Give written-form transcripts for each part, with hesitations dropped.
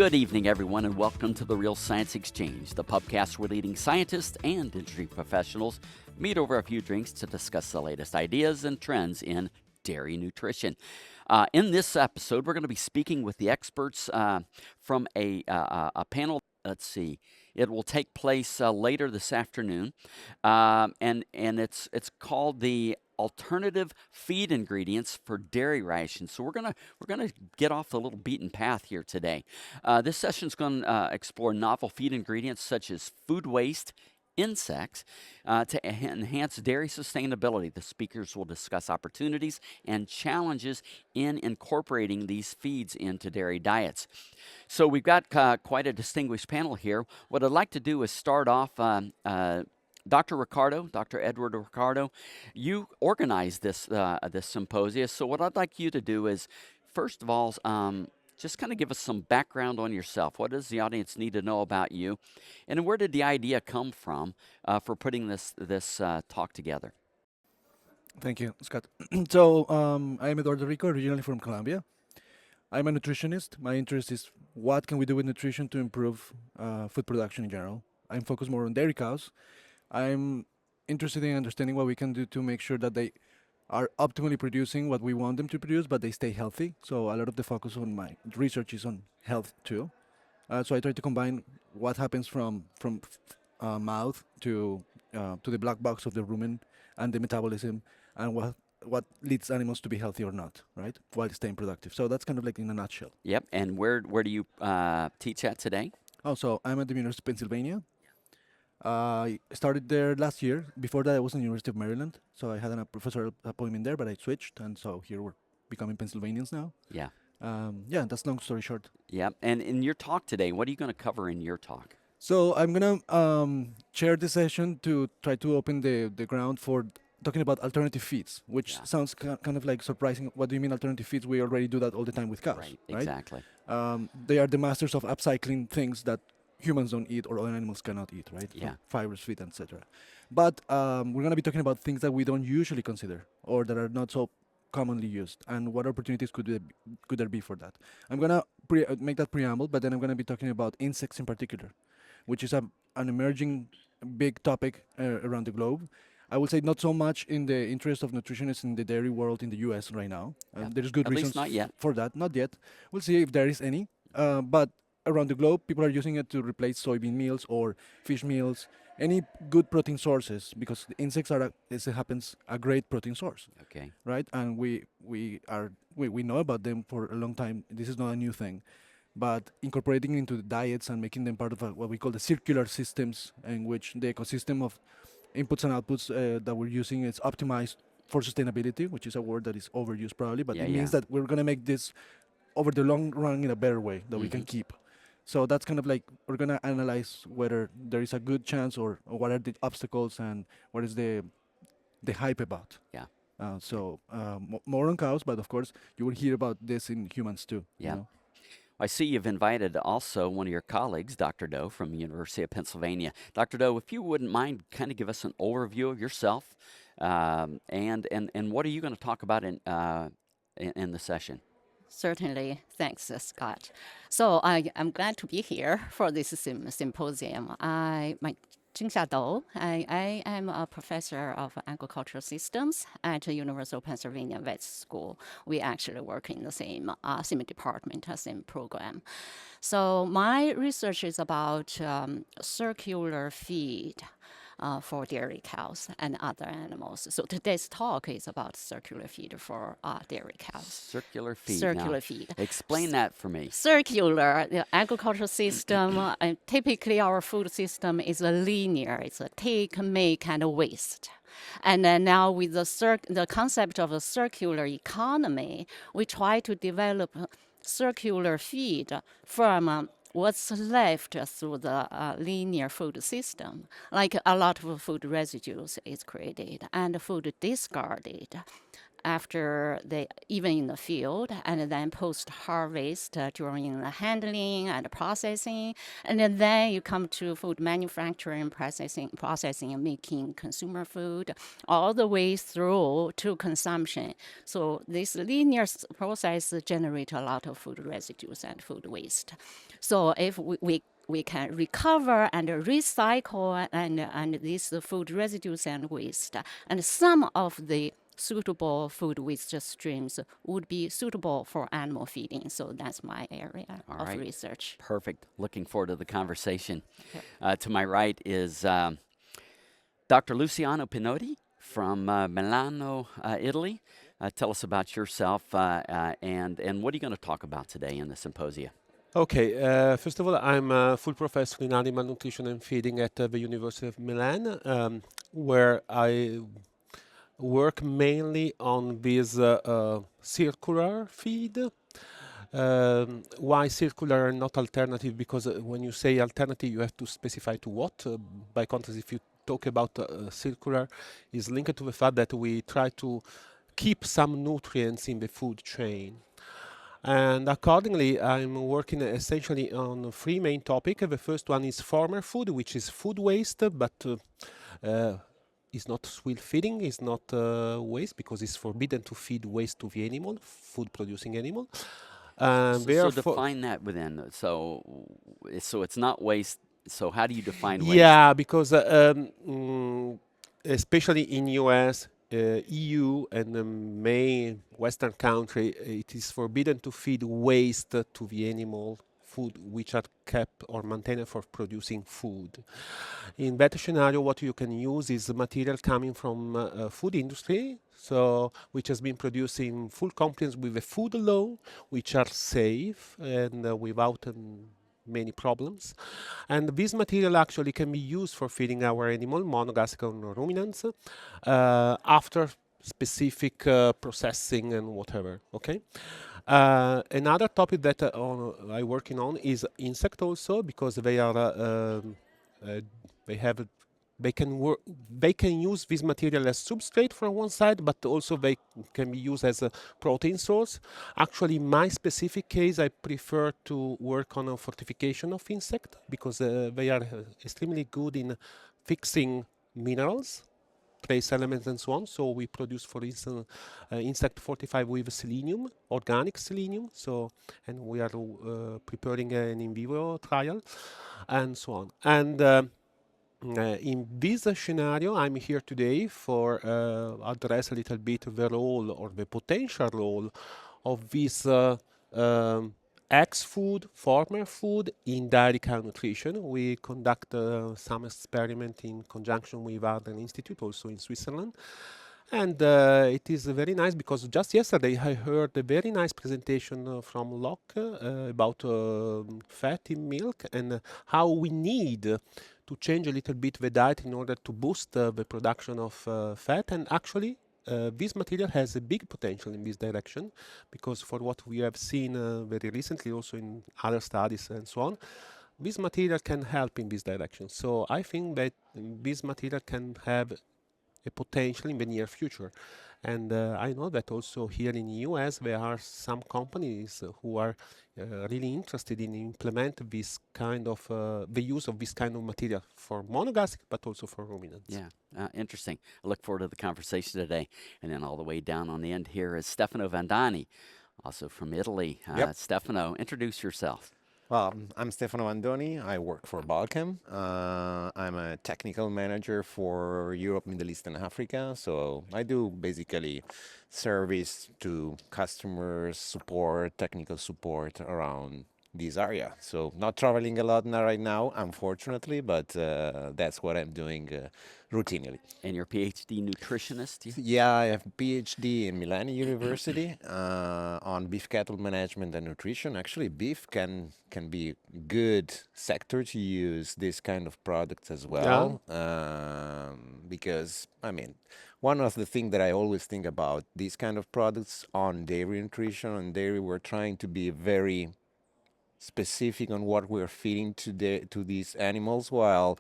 Good evening, everyone, and welcome to the Real Science Exchange, the pubcast where leading scientists and industry professionals meet over a few drinks to discuss the latest ideas and trends in dairy nutrition. In this episode, we're going to be speaking with the experts from a panel. Let's see. It will take place later this afternoon, and it's called the alternative feed ingredients for dairy rations. So we're gonna get off the little beaten path here today. This session is going to explore novel feed ingredients such as food waste, insects, to enhance dairy sustainability. The speakers will discuss opportunities and challenges in incorporating these feeds into dairy diets. So we've got quite a distinguished panel here. What I'd like to do is start off. Dr. Edward Ricardo, you organized this symposium. So what I'd like you to do is, first of all, just kind of give us some background on yourself. What does the audience need to know about you, and where did the idea come from for putting this talk together? Thank you, Scott. So I'm Eduardo Rico, originally from Colombia. I'm a nutritionist. My interest is what can we do with nutrition to improve food production in general. I'm focused more on dairy cows. I'm interested in understanding what we can do to make sure that they are optimally producing what we want them to produce, but they stay healthy. So a lot of the focus on my research is on health too. So I try to combine what happens from mouth to the black box of the rumen and the metabolism, and what leads animals to be healthy or not, right? While staying productive. So that's kind of like in a nutshell. Yep. And where do you teach at today? Oh, so I'm at the University of Pennsylvania. I started there last year. Before that, I was in the University of Maryland. So I had a professorial appointment there, but I switched. And so here we're becoming Pennsylvanians now. Yeah. Yeah, that's long story short. Yep. And in your talk today, what are you going to cover in your talk? So I'm going to chair the session to try to open the ground for talking about alternative feeds, which sounds kind of like surprising. What do you mean alternative feeds? We already do that all the time with cows, right? Exactly. They are the masters of upcycling things that humans don't eat or other animals cannot eat, right? Yeah. Fibers, feed, etc. But we're going to be talking about things that we don't usually consider or that are not so commonly used, and what opportunities could there be for that. I'm going to make that preamble, but then I'm going to be talking about insects in particular, which is an emerging big topic around the globe. I would say not so much in the interest of nutritionists in the dairy world in the U.S. right now. There's good reasons not yet. for that. Not yet. We'll see if there is any. But around the globe, people are using it to replace soybean meals or fish meals, any good protein sources, because the insects are, as it happens, a great protein source. Okay. Right? And we know about them for a long time. This is not a new thing. But incorporating into the diets and making them part of what we call the circular systems, in which the ecosystem of inputs and outputs that we're using is optimized for sustainability, which is a word that is overused probably, but it means that we're going to make this over the long run in a better way that we can keep. So that's kind of like we're going to analyze whether there is a good chance or what are the obstacles and what is the hype about. Yeah. More on cows, but of course you will hear about this in humans too. Yeah. You know? I see you've invited also one of your colleagues, Dr. Doe from the University of Pennsylvania. Dr. Doe, if you wouldn't mind kind of give us an overview of yourself and what are you going to talk about in the session? Certainly. Thanks, Scott. So I'm glad to be here for this symposium. Jingxia Dou. I am a professor of agricultural systems at the University of Pennsylvania Vet School. We actually work in the same department, same program. So my research is about circular feed for dairy cows and other animals. So today's talk is about circular feed for dairy cows. Circular feed. Circular now, feed. Explain that for me. Circular, the agricultural system, typically our food system is a linear. It's a take, make, and waste. And then now with the concept of a circular economy, we try to develop circular feed from what's left through the linear food system. Like a lot of food residues is created and food discarded. after they, even in the field, and then post-harvest during the handling and processing, and then you come to food manufacturing, processing and making consumer food, all the way through to consumption. So this linear process generates a lot of food residues and food waste. So if we can recover and recycle and these food residues and waste, and some of the suitable food waste streams would be suitable for animal feeding. So that's my area All of right. research. Perfect. Looking forward to the conversation. Okay. To my right is Dr. Luciano Pinotti from Milano, Italy. Tell us about yourself and what are you going to talk about today in the symposia? Okay, first of all, I'm a full professor in animal nutrition and feeding at the University of Milan, where I work mainly on this circular feed. Why circular and not alternative? Because when you say alternative, you have to specify to what. By contrast, if you talk about circular, is linked to the fact that we try to keep some nutrients in the food chain. And accordingly, I'm working essentially on three main topics. The first one is farmer food, which is food waste, but is not swill feeding, is not waste, because it's forbidden to feed waste to the animal, food-producing animal. So define that within. So it's not waste. So how do you define waste? Yeah, because especially in US, EU, and the main Western country, it is forbidden to feed waste to the animal food which are kept or maintained for producing food. In that scenario, what you can use is material coming from food industry, so which has been produced in full compliance with the food law, which are safe and without many problems. And this material actually can be used for feeding our animal, monogastric or ruminants, after specific processing and whatever. Okay. Another topic that I'm working on is insect also, because they are they have they can use this material as substrate from one side, but also they can be used as a protein source. Actually, in my specific case, I prefer to work on a fortification of insect, because they are extremely good in fixing minerals, trace elements, and so on. So we produce, for instance, insect fortified with selenium, organic selenium. So, and we are preparing an in vivo trial, and so on. And in this scenario, I'm here today for address a little bit the role or the potential role of this ex-food, former food in dairy cow nutrition. We conduct some experiment in conjunction with other institute also in Switzerland. And it is very nice, because just yesterday I heard a very nice presentation from Locke about fat in milk and how we need to change a little bit the diet in order to boost the production of fat. And actually, this material has a big potential in this direction, because for what we have seen very recently, also in other studies and so on, this material can help in this direction. So I think that this material can have a potential in the near future. And I know that also here in the US there are some companies who are really interested in implement this kind of the use of this kind of material for monogastric, but also for ruminants. Yeah, interesting. I look forward to the conversation today. And then all the way down on the end here is Stefano Vandani, also from Italy. Yep. Stefano, introduce yourself. Well, I'm Stefano Andoni. I work for Balchem. I'm a technical manager for Europe, Middle East, and Africa. So I do basically service to customers, support, technical support around this area. So not traveling a lot now, right now, unfortunately, but that's what I'm doing routinely. And you're a PhD nutritionist? Yeah, I have a PhD in Milan University on beef cattle management and nutrition. Actually, beef can be a good sector to use this kind of products as well. Because, I mean, one of the things that I always think about these kind of products on dairy nutrition, on dairy, we're trying to be very specific on what we're feeding to these animals, while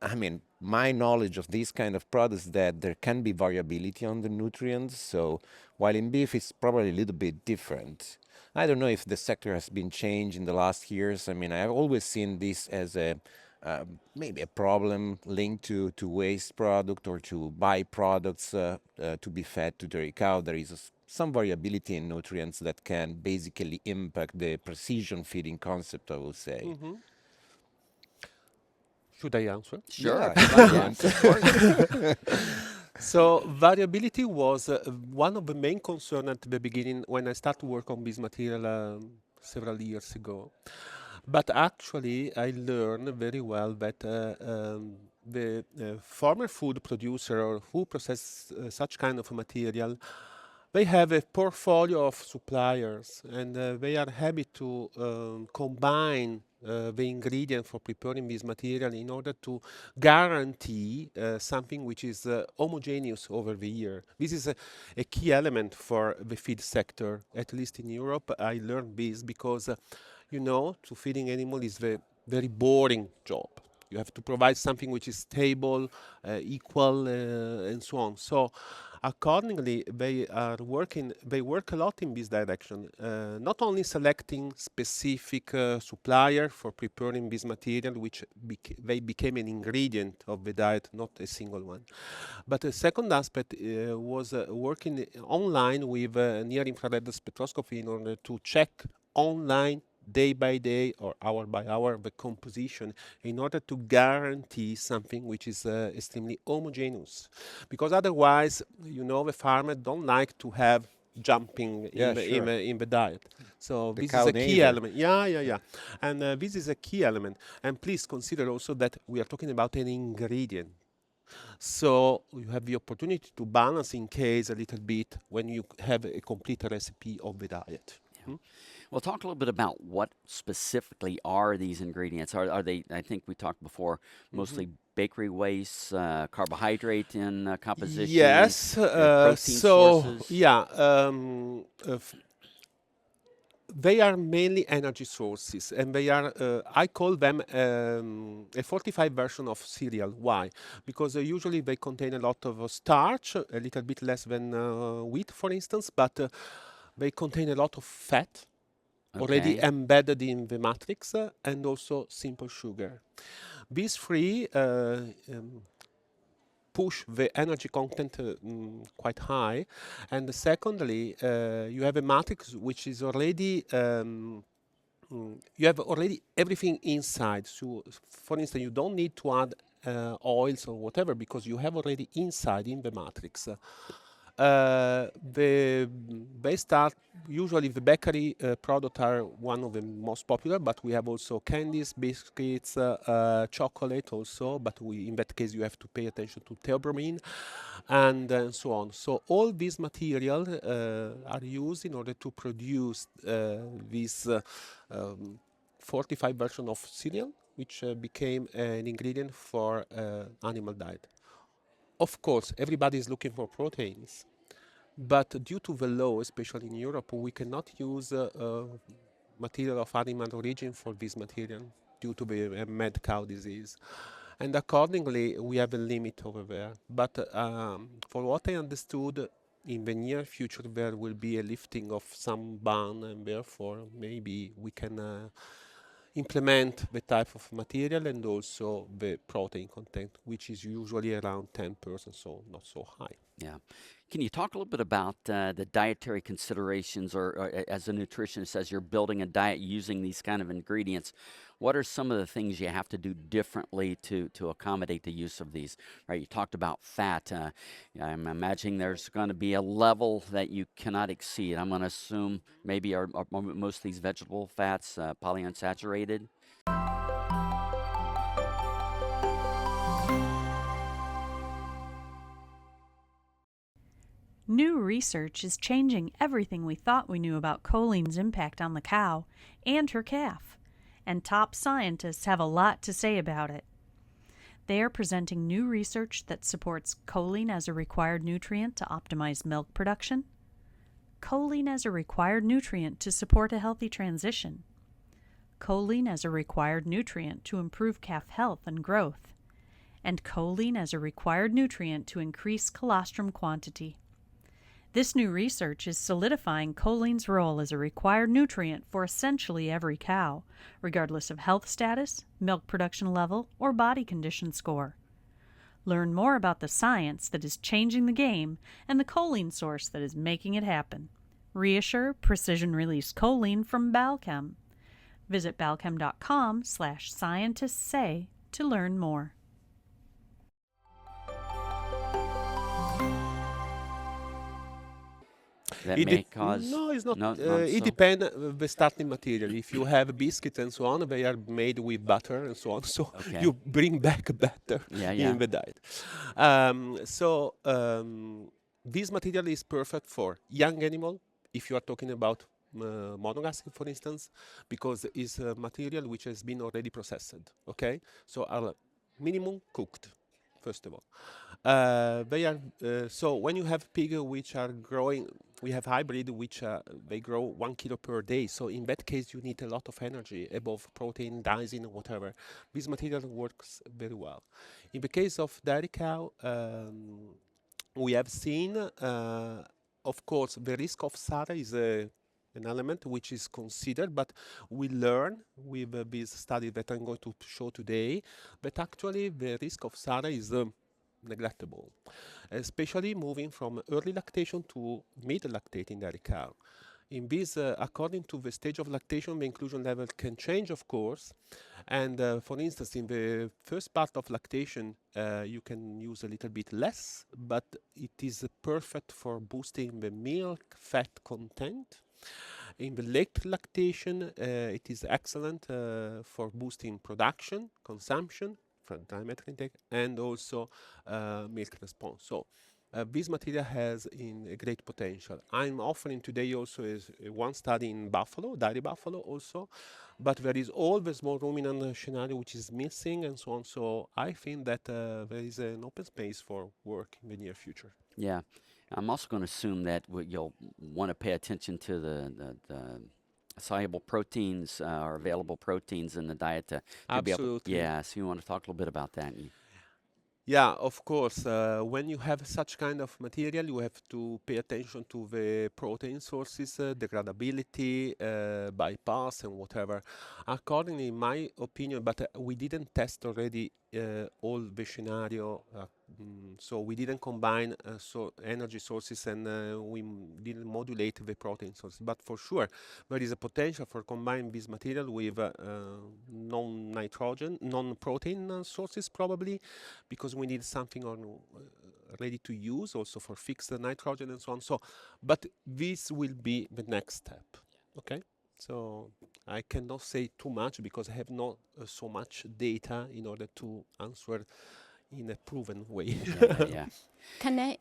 I mean, my knowledge of these kind of products that there can be variability on the nutrients. So while in beef it's probably a little bit different. I don't know if the sector has been changed in the last years. I mean, I've always seen this as a maybe a problem linked to waste product or to byproducts to be fed to dairy cow. There is some variability in nutrients that can basically impact the precision feeding concept, I would say. Mm-hmm. Should I answer? Sure. Yeah, if you'd like to. yes, of course. So variability was one of the main concerns at the beginning when I started to work on this material several years ago. But actually, I learned very well that the former food producer or who process such kind of material, they have a portfolio of suppliers, and they are happy to combine the ingredient for preparing this material in order to guarantee something which is homogeneous over the year. This is a key element for the feed sector, at least in Europe. I learned this because to feeding animal is a very boring job. You have to provide something which is stable, equal, and so on. So accordingly, they work a lot in this direction, not only selecting specific supplier for preparing this material, which they became an ingredient of the diet, not a single one. But the second aspect was working online with near-infrared spectroscopy in order to check online day by day or hour by hour the composition in order to guarantee something which is extremely homogeneous, because otherwise the farmer don't like to have jumping in the diet. So The this cow is a key neighbor. element. Yeah. And this is a key element. And please consider also that we are talking about an ingredient. So you have the opportunity to balance in case a little bit when you have a complete recipe of the diet. Hmm? Well, talk a little bit about what specifically are these ingredients. Are they, I think we talked before, mostly bakery waste, carbohydrate in composition? Yes. Protein So, sources? yeah. They are mainly energy sources, and they are, I call them a fortified version of cereal. Why? Because usually they contain a lot of starch, a little bit less than wheat, for instance, but they contain a lot of fat already Okay. embedded in the matrix, and also simple sugar. These three push the energy content quite high, and secondly, you have a matrix which is already you have already everything inside. So, for instance, you don't need to add oils or whatever because you have already inside in the matrix. They start usually the bakery products are one of the most popular, but we have also candies, biscuits, chocolate also. But in that case you have to pay attention to theobromine and so on. So all these materials are used in order to produce this fortified version of cereal, which became an ingredient for animal diet. Of course, everybody is looking for proteins, but due to the law, especially in Europe, we cannot use material of animal origin for this material due to the mad cow disease. And accordingly, we have a limit over there. But for what I understood, in the near future, there will be a lifting of some ban, and therefore maybe we can implement the type of material and also the protein content, which is usually around 10%, so not so high. Yeah. Can you talk a little bit about the dietary considerations, or as a nutritionist, as you're building a diet using these kind of ingredients, what are some of the things you have to do differently to accommodate the use of these? Right, you talked about fat. I'm imagining there's going to be a level that you cannot exceed. I'm going to assume maybe are most of these vegetable fats polyunsaturated? New research is changing everything we thought we knew about choline's impact on the cow and her calf, and top scientists have a lot to say about it. They are presenting new research that supports choline as a required nutrient to optimize milk production, choline as a required nutrient to support a healthy transition, choline as a required nutrient to improve calf health and growth, and choline as a required nutrient to increase colostrum quantity. This new research is solidifying choline's role as a required nutrient for essentially every cow, regardless of health status, milk production level, or body condition score. Learn more about the science that is changing the game and the choline source that is making it happen. Reassure precision-release choline from Balchem. Visit balchem.com/scientistsay to learn more. That It may dep- cause no, it's not. no, It so depends the starting material. If you have biscuits and so on, they are made with butter and so on. So okay. you bring back butter Yeah, yeah. in the diet. This material is perfect for young animal. If you are talking about monogastric, for instance, because it's a material which has been already processed. Okay, so are minimum cooked. First of all, they are so when you have pig which are growing, we have hybrid which they grow 1 kilo per day. So in that case, you need a lot of energy above protein, lysine, whatever. This material works very well. In the case of dairy cow, we have seen, of course, the risk of SARA is an element which is considered, but we learn with this study that I'm going to show today that actually the risk of SARA is neglectable, especially moving from early lactation to mid-lactating dairy cow. In this, according to the stage of lactation, the inclusion level can change, of course. And for instance, in the first part of lactation, you can use a little bit less, but it is perfect for boosting the milk fat content. In the late lactation, it is excellent for boosting production, consumption, from diameter intake, and also milk response. So this material has a great potential. I'm offering today also is one study in buffalo, dairy buffalo also, but there is all the small ruminant scenario which is missing and so on. So I think that there is an open space for work in the near future. Yeah. I'm also going to assume that you'll want to pay attention to the soluble proteins or available proteins in the diet to be able. Absolutely. Yeah. So you want to talk a little bit about that? Yeah, of course. When you have such kind of material, you have to pay attention to the protein sources, degradability, bypass, and whatever. Accordingly, in my opinion, but we didn't test already all the scenario, so we didn't combine energy sources and we didn't modulate the protein sources. But for sure, there is a potential for combining this material with non-nitrogen, non-protein sources probably, because we need something on ready to use also for fixed nitrogen and so on. So, but this will be the next step. Okay. So I cannot say too much because I have not so much data in order to answer in a proven way. Yeah. Can I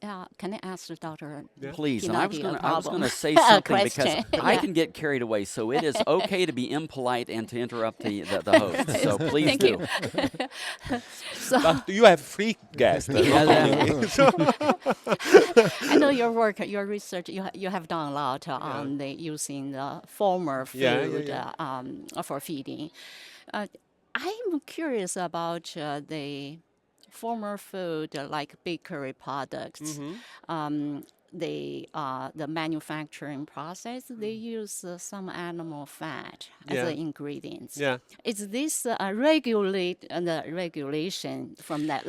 ask the doctor? Yeah. Please, and Pinotti I was problem. going to say something because Question. I Yeah. can get carried away. So it is okay to be impolite and to interrupt the host. So please Thank do. you. So But you have free guests. Yeah, I know your work, your research. You have done a lot on the using the former food for feeding. I'm curious about the former food like bakery products. The manufacturing process, they use some animal fat as Yeah. the ingredients. Yeah. Is this the regulation from that?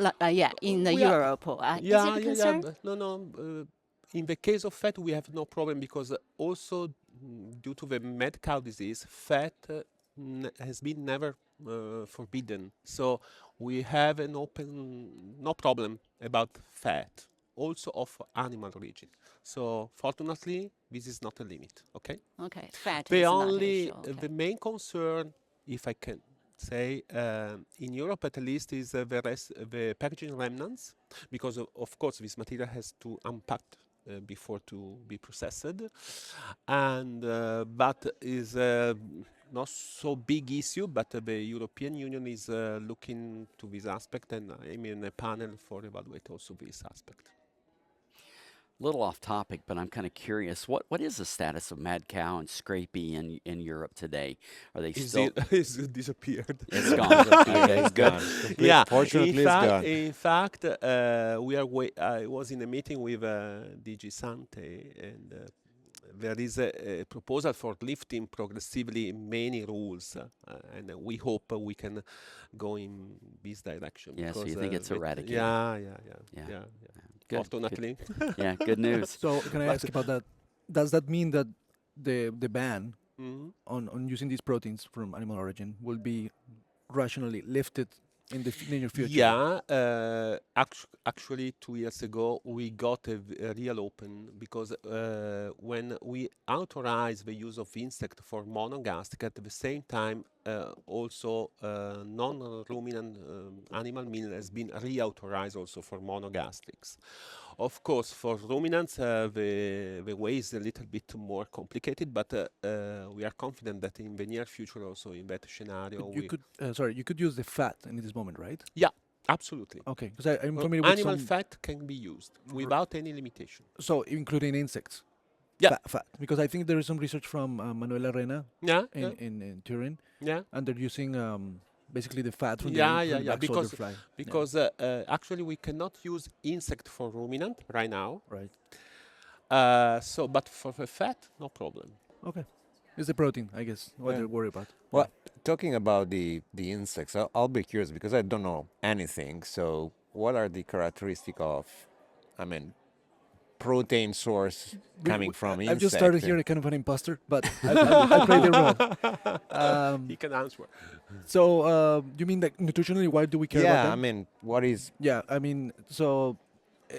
In the We are- Europe, is it a concern? But no. In the case of fat, we have no problem because also due to the mad cow disease, fat has been never forbidden. So we have no problem about fat, also of animal origin. So fortunately, this is not a limit. Okay. Okay, fat The is not an only, issue. Okay. the main concern, if I can say, in Europe at least, is the packaging remnants, because of course this material has to unpack before to be processed, and but is not so big issue. But the European Union is looking to this aspect, and I'm in a panel for evaluate also this aspect. Little off topic, but I'm kind of curious. What is the status of mad cow and scrapie in Europe today? Are they Is still? it is it disappeared? It's gone. Okay, It's good. gone. Yeah, Fortunately, it's gone. in fact, we are. I was in a meeting with DG Sante, and there is a proposal for lifting progressively many rules, and we hope we can go in this direction. Yeah, so you because, think it's eradicated? Yeah. Yeah. Good. Fortunately. Yeah, good news. So can I ask about that? Does that mean that the ban Mhm. on using these proteins from animal origin will be rationally lifted in the near future? Yeah, actually, 2 years ago, we got a real open because when we authorize the use of insect for monogastric, at the same time, also non-ruminant animal meal has been reauthorized also for monogastrics. Of course, for ruminants, the way is a little bit more complicated, but we are confident that in the near future, also in that scenario, But you could you could use the fat in this moment, right? yeah, absolutely. Okay, because I'm familiar with Animal some, fat can be used without any limitation. so including insects. Yeah. Fat, because I think there is some research from Manuel Arena Yeah, in Turin, yeah. and they're using basically the fat from Yeah, the, yeah, from the yeah, black soldier because- fly. Because actually we cannot use insect for ruminant right now. Right. But for the fat, no problem. Okay. It's the protein, I guess, what Yeah. they're worried about. Well, talking about the insects, I'll be curious because I don't know anything. So, what are the characteristics of, I mean, protein source coming from insects? I've just started here, kind of an imposter, but I played the role. He can answer. So, you mean like nutritionally, why do we care about Yeah, them? I mean, what is? Yeah, I mean, so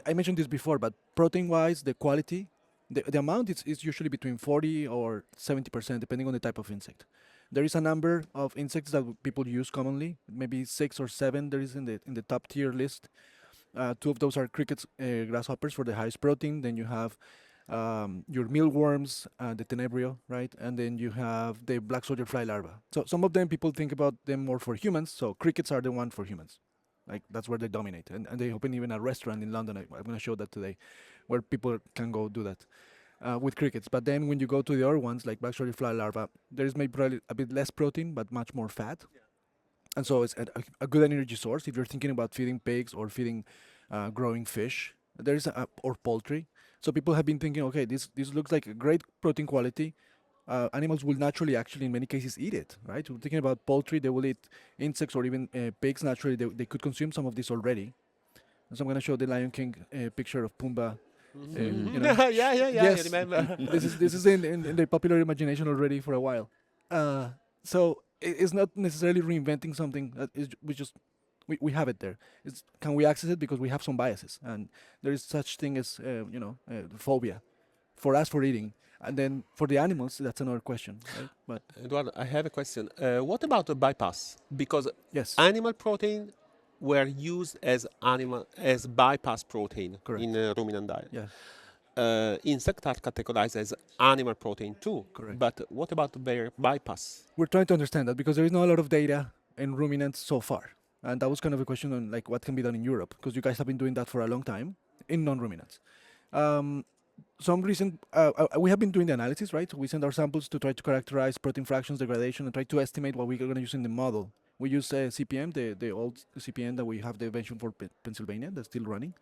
I mentioned this before, but protein-wise, the quality, the amount is usually between 40 or 70%, depending on the type of insect. There is a number of insects that people use commonly, maybe 6 or 7. There is in the top tier list. 2 of those are crickets, grasshoppers for the highest protein. Then you have your mealworms, the tenebrio, right? And then you have the black soldier fly larva. So some of them people think about them more for humans. So crickets are the one for humans. Like that's where they dominate. And they open even a restaurant in London. I'm going to show that today, where people can go do that with crickets. But then when you go to the other ones, like black soldier fly larva, there is maybe probably a bit less protein, but much more fat. And so it's a good energy source if you're thinking about feeding pigs or feeding growing fish. There's or poultry. So people have been thinking, okay, this looks like a great protein quality. Animals will naturally, actually, in many cases, eat it, right? We're thinking about poultry; they will eat insects or even pigs. Naturally, they could consume some of this already. So I'm going to show the Lion King picture of Pumbaa. You know, yeah, Yes. I remember. this is in the popular imagination already for a while. So it's not necessarily reinventing something. We have it there. Can we access it because we have some biases, and there is such thing as phobia for us for eating, and then for the animals that's another question, right? But Eduardo, I have a question. What about the bypass? Because yes, animal protein were used as bypass protein Correct. in ruminant diet. yeah. Insects are categorized as animal protein too. Correct. But what about their bypass? We're trying to understand that because there is not a lot of data in ruminants so far, and that was kind of a question on like what can be done in Europe because you guys have been doing that for a long time in non-ruminants. Some recent we have been doing the analysis, right? So we send our samples to try to characterize protein fractions degradation and try to estimate what we're going to use in the model. We use CPM, the old CPM that we have the invention for Pennsylvania that's still running.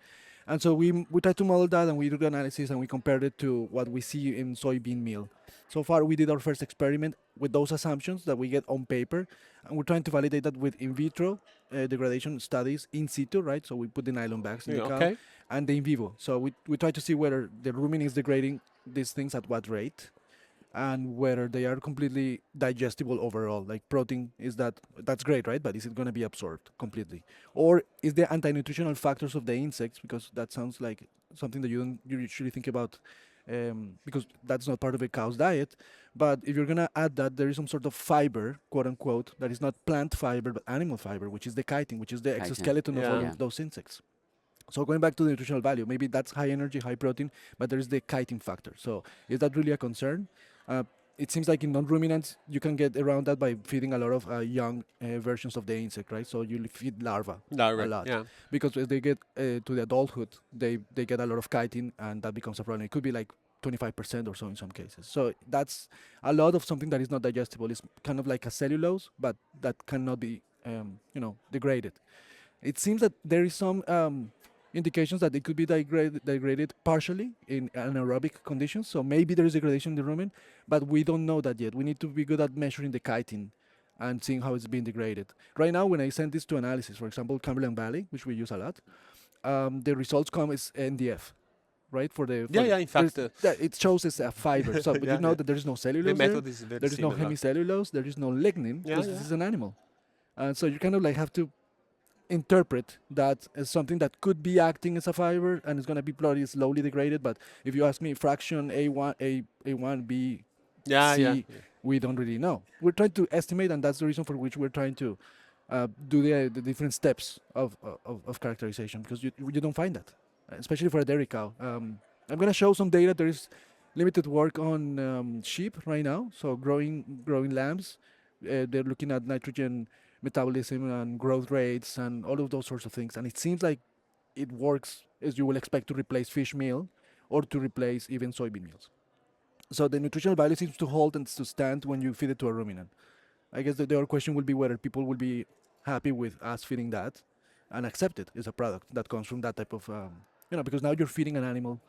And so we try to model that and we do the analysis and we compared it to what we see in soybean meal. So far, we did our first experiment with those assumptions that we get on paper, and we're trying to validate that with in vitro degradation studies in situ, right? So we put the nylon bags in the cow Okay. and the in vivo. So we try to see whether the rumen is degrading these things at what rate and whether they are completely digestible overall. Like protein, that's great, right? But is it going to be absorbed completely? Or is there anti-nutritional factors of the insects? Because that sounds like something that you usually think about because that's not part of a cow's diet. But if you're going to add that, there is some sort of fiber, quote unquote, that is not plant fiber, but animal fiber, which is the chitin, which is the Chitin. exoskeleton of Yeah. all Yeah. of those insects. So going back to the nutritional value, maybe that's high energy, high protein, but there is the chitin factor. So is that really a concern? it seems like in non-ruminants, you can get around that by feeding a lot of young versions of the insect, right? So you feed larvae a lot. Yeah. Because as they get to the adulthood, they get a lot of chitin, and that becomes a problem. It could be like 25% or so in some cases. So that's a lot of something that is not digestible. It's kind of like a cellulose, but that cannot be, degraded. It seems that there is some indications that it could be degraded partially in anaerobic conditions. So maybe there is degradation in the rumen, but we don't know that yet. We need to be good at measuring the chitin and seeing how it's being degraded. Right now, when I send this to analysis, for example, Cumberland Valley, which we use a lot, the results come as NDF, right? In fact, it shows as a fiber. So, but you know that there is no the cellulose there. method is very There is no similar. hemicellulose. There is no lignin. Yeah, Because this is an animal. And so you kind of like have to interpret that as something that could be acting as a fiber, and it's going to be probably slowly degraded. But if you ask me, fraction A1, B, C, we don't really know. We're trying to estimate, and that's the reason for which we're trying to do the different steps of characterization, because you don't find that, especially for a dairy cow. I'm going to show some data. There is limited work on sheep right now, so growing lambs. They're looking at nitrogen metabolism and growth rates and all of those sorts of things, and it seems like it works as you will expect to replace fish meal or to replace even soybean meals. So the nutritional value seems to hold and to stand when you feed it to a ruminant. I guess the other question will be whether people will be happy with us feeding that and accept it as a product that comes from that type of, because now you're feeding an animal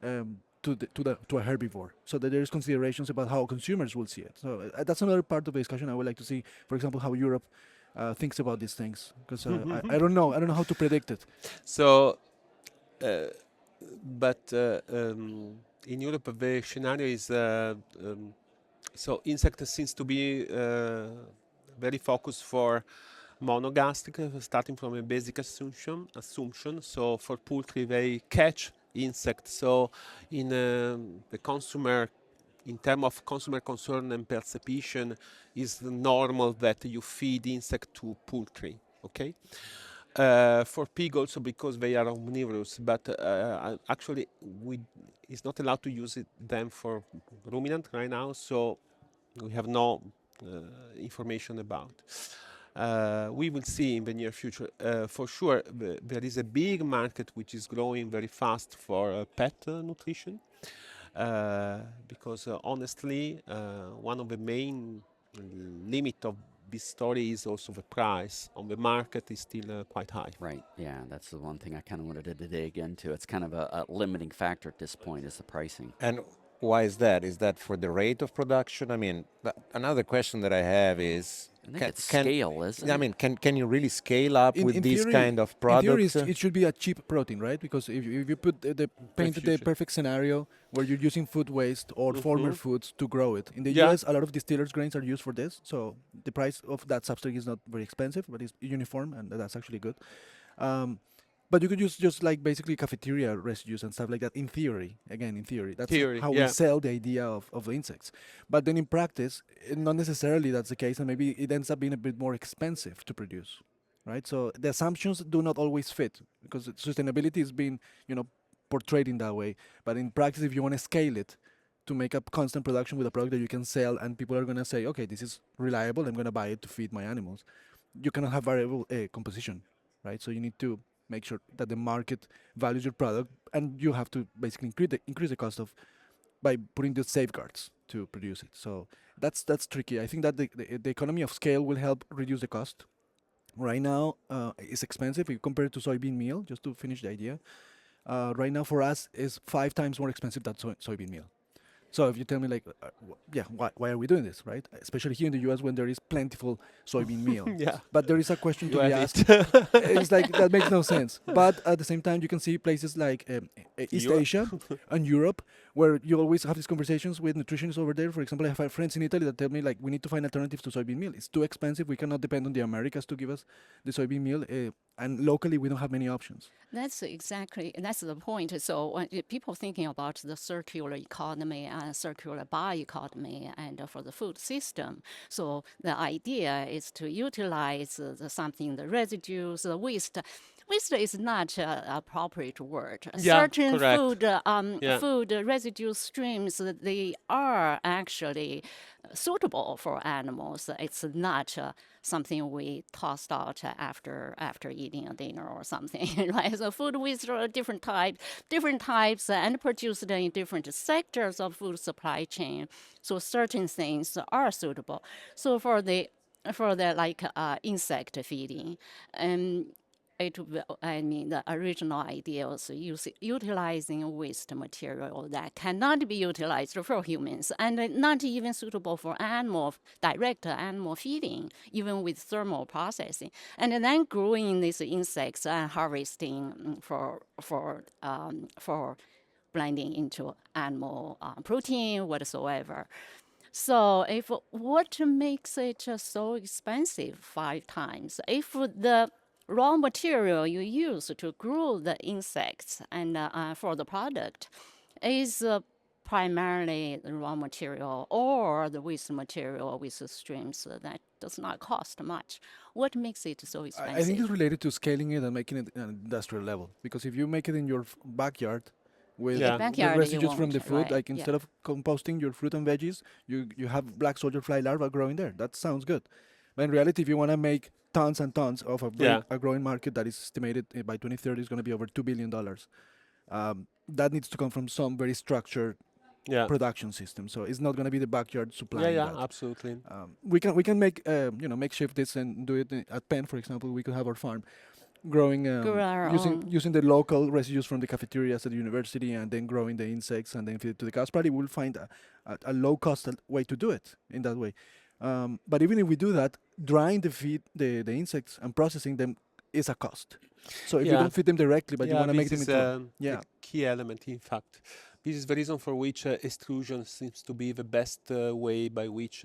to a herbivore, so that there is considerations about how consumers will see it. So that's another part of the discussion. I would like to see, for example, how Europe thinks about these things, because I don't know how to predict it. So, but in Europe, the scenario is so insect seems to be very focused for monogastric, starting from a basic assumption. So for poultry, they catch insects. So in the consumer, in terms of consumer concern and perception, is normal that you feed insect to poultry. Okay. For pig also, because they are omnivorous, but actually it's not allowed to use them for ruminant right now, so we have no information about. We will see in the near future. For sure, there is a big market which is growing very fast for pet nutrition, because honestly, one of the main limit of this story is also the price on the market is still quite high. Right. Yeah, that's the one thing I kind of wanted to dig into. It's kind of a limiting factor at this point is the pricing. And why is that? Is that for the rate of production? I mean, another question that I have is, I think it's scale, isn't it? I mean, can you really scale up with this theory, kind of in product? theory, it should be a cheap protein, right? Because if you put paint the perfect scenario where you're using food waste or former foods to grow it. In the US, a lot of distillers' grains are used for this, so the price of that substrate is not very expensive, but it's uniform, and that's actually good. But you could use just like basically cafeteria residues and stuff like that in theory. Again, in theory. That's how we sell the idea of insects. But then in practice, not necessarily that's the case, and maybe it ends up being a bit more expensive to produce, right? So the assumptions do not always fit, because sustainability is being, portrayed in that way. But in practice, if you want to scale it to make up constant production with a product that you can sell and people are going to say, okay, this is reliable, I'm going to buy it to feed my animals, you cannot have variable composition, right? So you need to make sure that the market values your product, and you have to basically increase the cost by putting the safeguards to produce it. So that's tricky. I think that the economy of scale will help reduce the cost. Right now, it's expensive if you compare it to soybean meal. Just to finish the idea, right now for us is 5 times more expensive than soybean meal. So if you tell me like, why are we doing this, right? Especially here in the US when there is plentiful soybean meal. But there is a question to be asked. It's like, that makes no sense. But at the same time, you can see places like East Asia and Europe, where you always have these conversations with nutritionists over there. For example, I have friends in Italy that tell me like, we need to find alternatives to soybean meal. It's too expensive. We cannot depend on the Americas to give us the soybean meal. And locally, we don't have many options. That's the point. So when people thinking about the circular economy and circular bioeconomy and for the food system, so the idea is to utilize the residues, the waste. waste is not a appropriate word. Yeah, Certain correct. Yeah. food residue streams, they are actually suitable for animals. It's not something we tossed out after eating a dinner or something, right? So food waste are different types, and produced in different sectors of food supply chain. So certain things are suitable. So for the like insect feeding, I mean, the original idea was utilizing waste material that cannot be utilized for humans and not even suitable for direct animal feeding, even with thermal processing. And then growing these insects and harvesting for blending into animal protein whatsoever. So if what makes it so expensive 5 times? If the raw material you use to grow the insects and for the product is primarily the raw material or the waste material with the streams that does not cost much, what makes it so I think expensive? it's related to scaling it and making it at an industrial level. Because if you make it in your backyard with Yeah. the Backyard, you residues from the won't, food, right? like Yeah. instead of composting your fruit and veggies, you have black soldier fly larvae growing there. That sounds good. But in reality, if you want to make tons and tons of Yeah. a growing market that is estimated by 2030 is going to be over $2 billion, that needs to come from some very structured Yeah. production system. So it's not going to be the backyard Yeah. supplying Yeah. that. Absolutely. We can make makeshift this and do it at Penn, for example. We could have our farm growing Grow our using own. using the local residues from the cafeterias at the university, and then growing the insects and then feed it to the cows. Probably we'll find a low cost way to do it in that way. But even if we do that, drying the insects and processing them is a cost. So if you Yeah. don't feed them directly, but you Yeah, want to make this them is into the yeah. key element, in fact. This is the reason for which extrusion seems to be the best way by which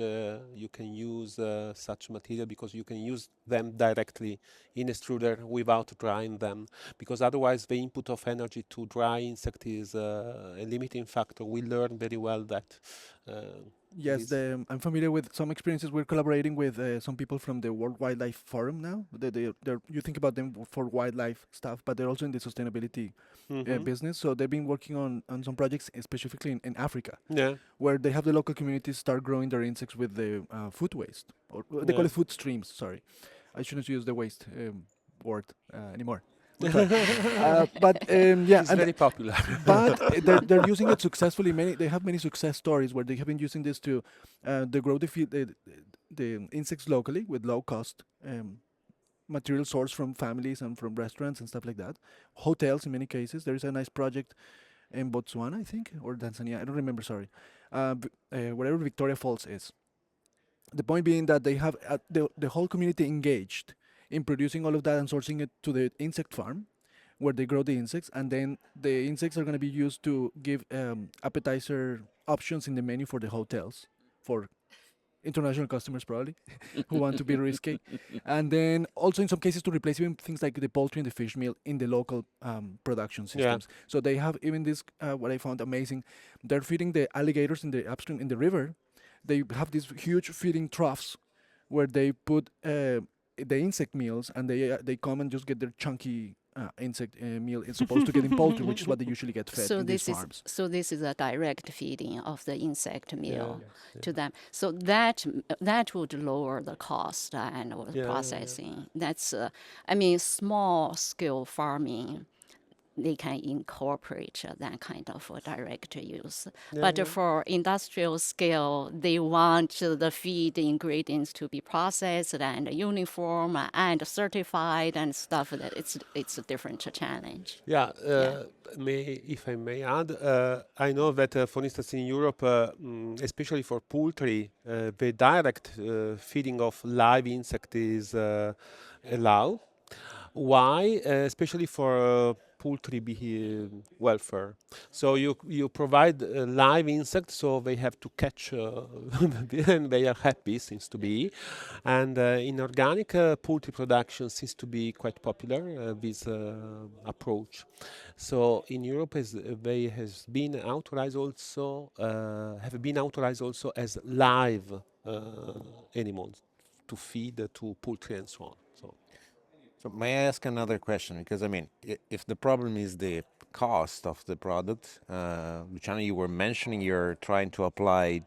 you can use such material, because you can use them directly in extruder without drying them, because otherwise the input of energy to dry insect is a limiting factor. We learn very well that Yes, this. I'm familiar with some experiences. We're collaborating with some people from the World Wildlife Forum now. You think about them for wildlife stuff, but they're also in the sustainability Mhm. business. So they've been working on some projects, specifically in Africa, Yeah, where they have the local communities start growing their insects with the food waste, or they call yeah. it food streams. Sorry, I shouldn't use the waste word anymore. We'll try. Yeah, It's and very popular. but they're using it successfully. They have many success stories where they have been using this to they grow the insects locally with low cost material sourced from families and from restaurants and stuff like that. Hotels in many cases. There is a nice project in Botswana, I think, or Tanzania. I don't remember. Sorry, wherever Victoria Falls is. The point being that they have the whole community engaged in producing all of that and sourcing it to the insect farm where they grow the insects, and then the insects are going to be used to give appetizer options in the menu for the hotels for international customers probably who want to be risky, and then also in some cases to replace even things like the poultry and the fish meal in the local production Yeah. systems. So they have even this what I found amazing, they're feeding the alligators in the upstream in the river. They have these huge feeding troughs where they put the insect meals, and they come and just get their chunky insect meal. It's supposed to get in poultry, which is what they usually get fed So in these this is farms. this is a direct feeding of the insect meal Yes, to them. So that would lower the cost and with yeah, yeah, processing. That's I mean, small scale farming, they can incorporate that kind of direct use. yeah, But yeah. for industrial scale, they want the feed ingredients to be processed and uniform and certified and stuff. That it's a different challenge. Yeah, Yeah. if I may add, I know that, for instance, in Europe, especially for poultry, the direct feeding of live insect is allowed. Why? Especially for poultry welfare. So you provide live insects, so they have to catch, and they are happy, seems to be. And in organic poultry production seems to be quite popular, this approach. So in Europe, they has been authorized also, have been authorized also as live animals to feed to poultry and so on. So So may I ask another question? Because I mean, if the problem is the cost of the product, Luciano, you were mentioning you're trying to apply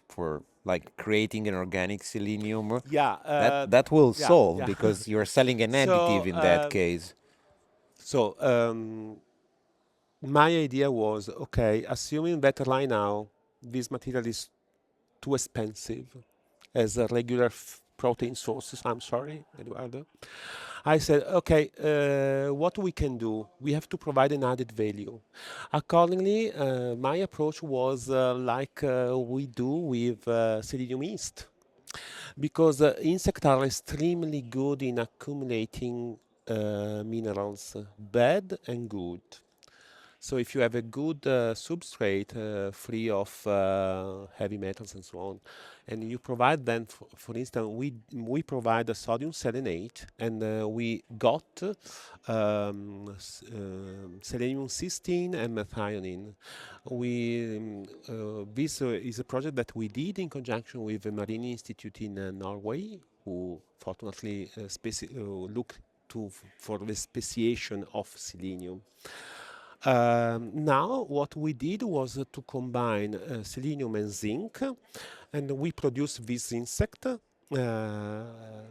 for like creating an organic selenium. Yeah, That will yeah, solve yeah. because you're selling an additive So, in that case. so my idea was, okay, assuming that right now this material is too expensive as a regular protein sources. I'm sorry, Eduardo. I said, okay, what we can do? We have to provide an added value. Accordingly, my approach was like we do with selenium yeast, because insects are extremely good in accumulating minerals, bad and good. So if you have a good substrate free of heavy metals and so on, and you provide them, for instance, we provide a sodium selenate, and we got selenium cysteine and methionine. This is a project that we did in conjunction with the Marine Institute in Norway, who fortunately looked for the speciation of selenium. Now, what we did was to combine selenium and zinc, and we produced these insects,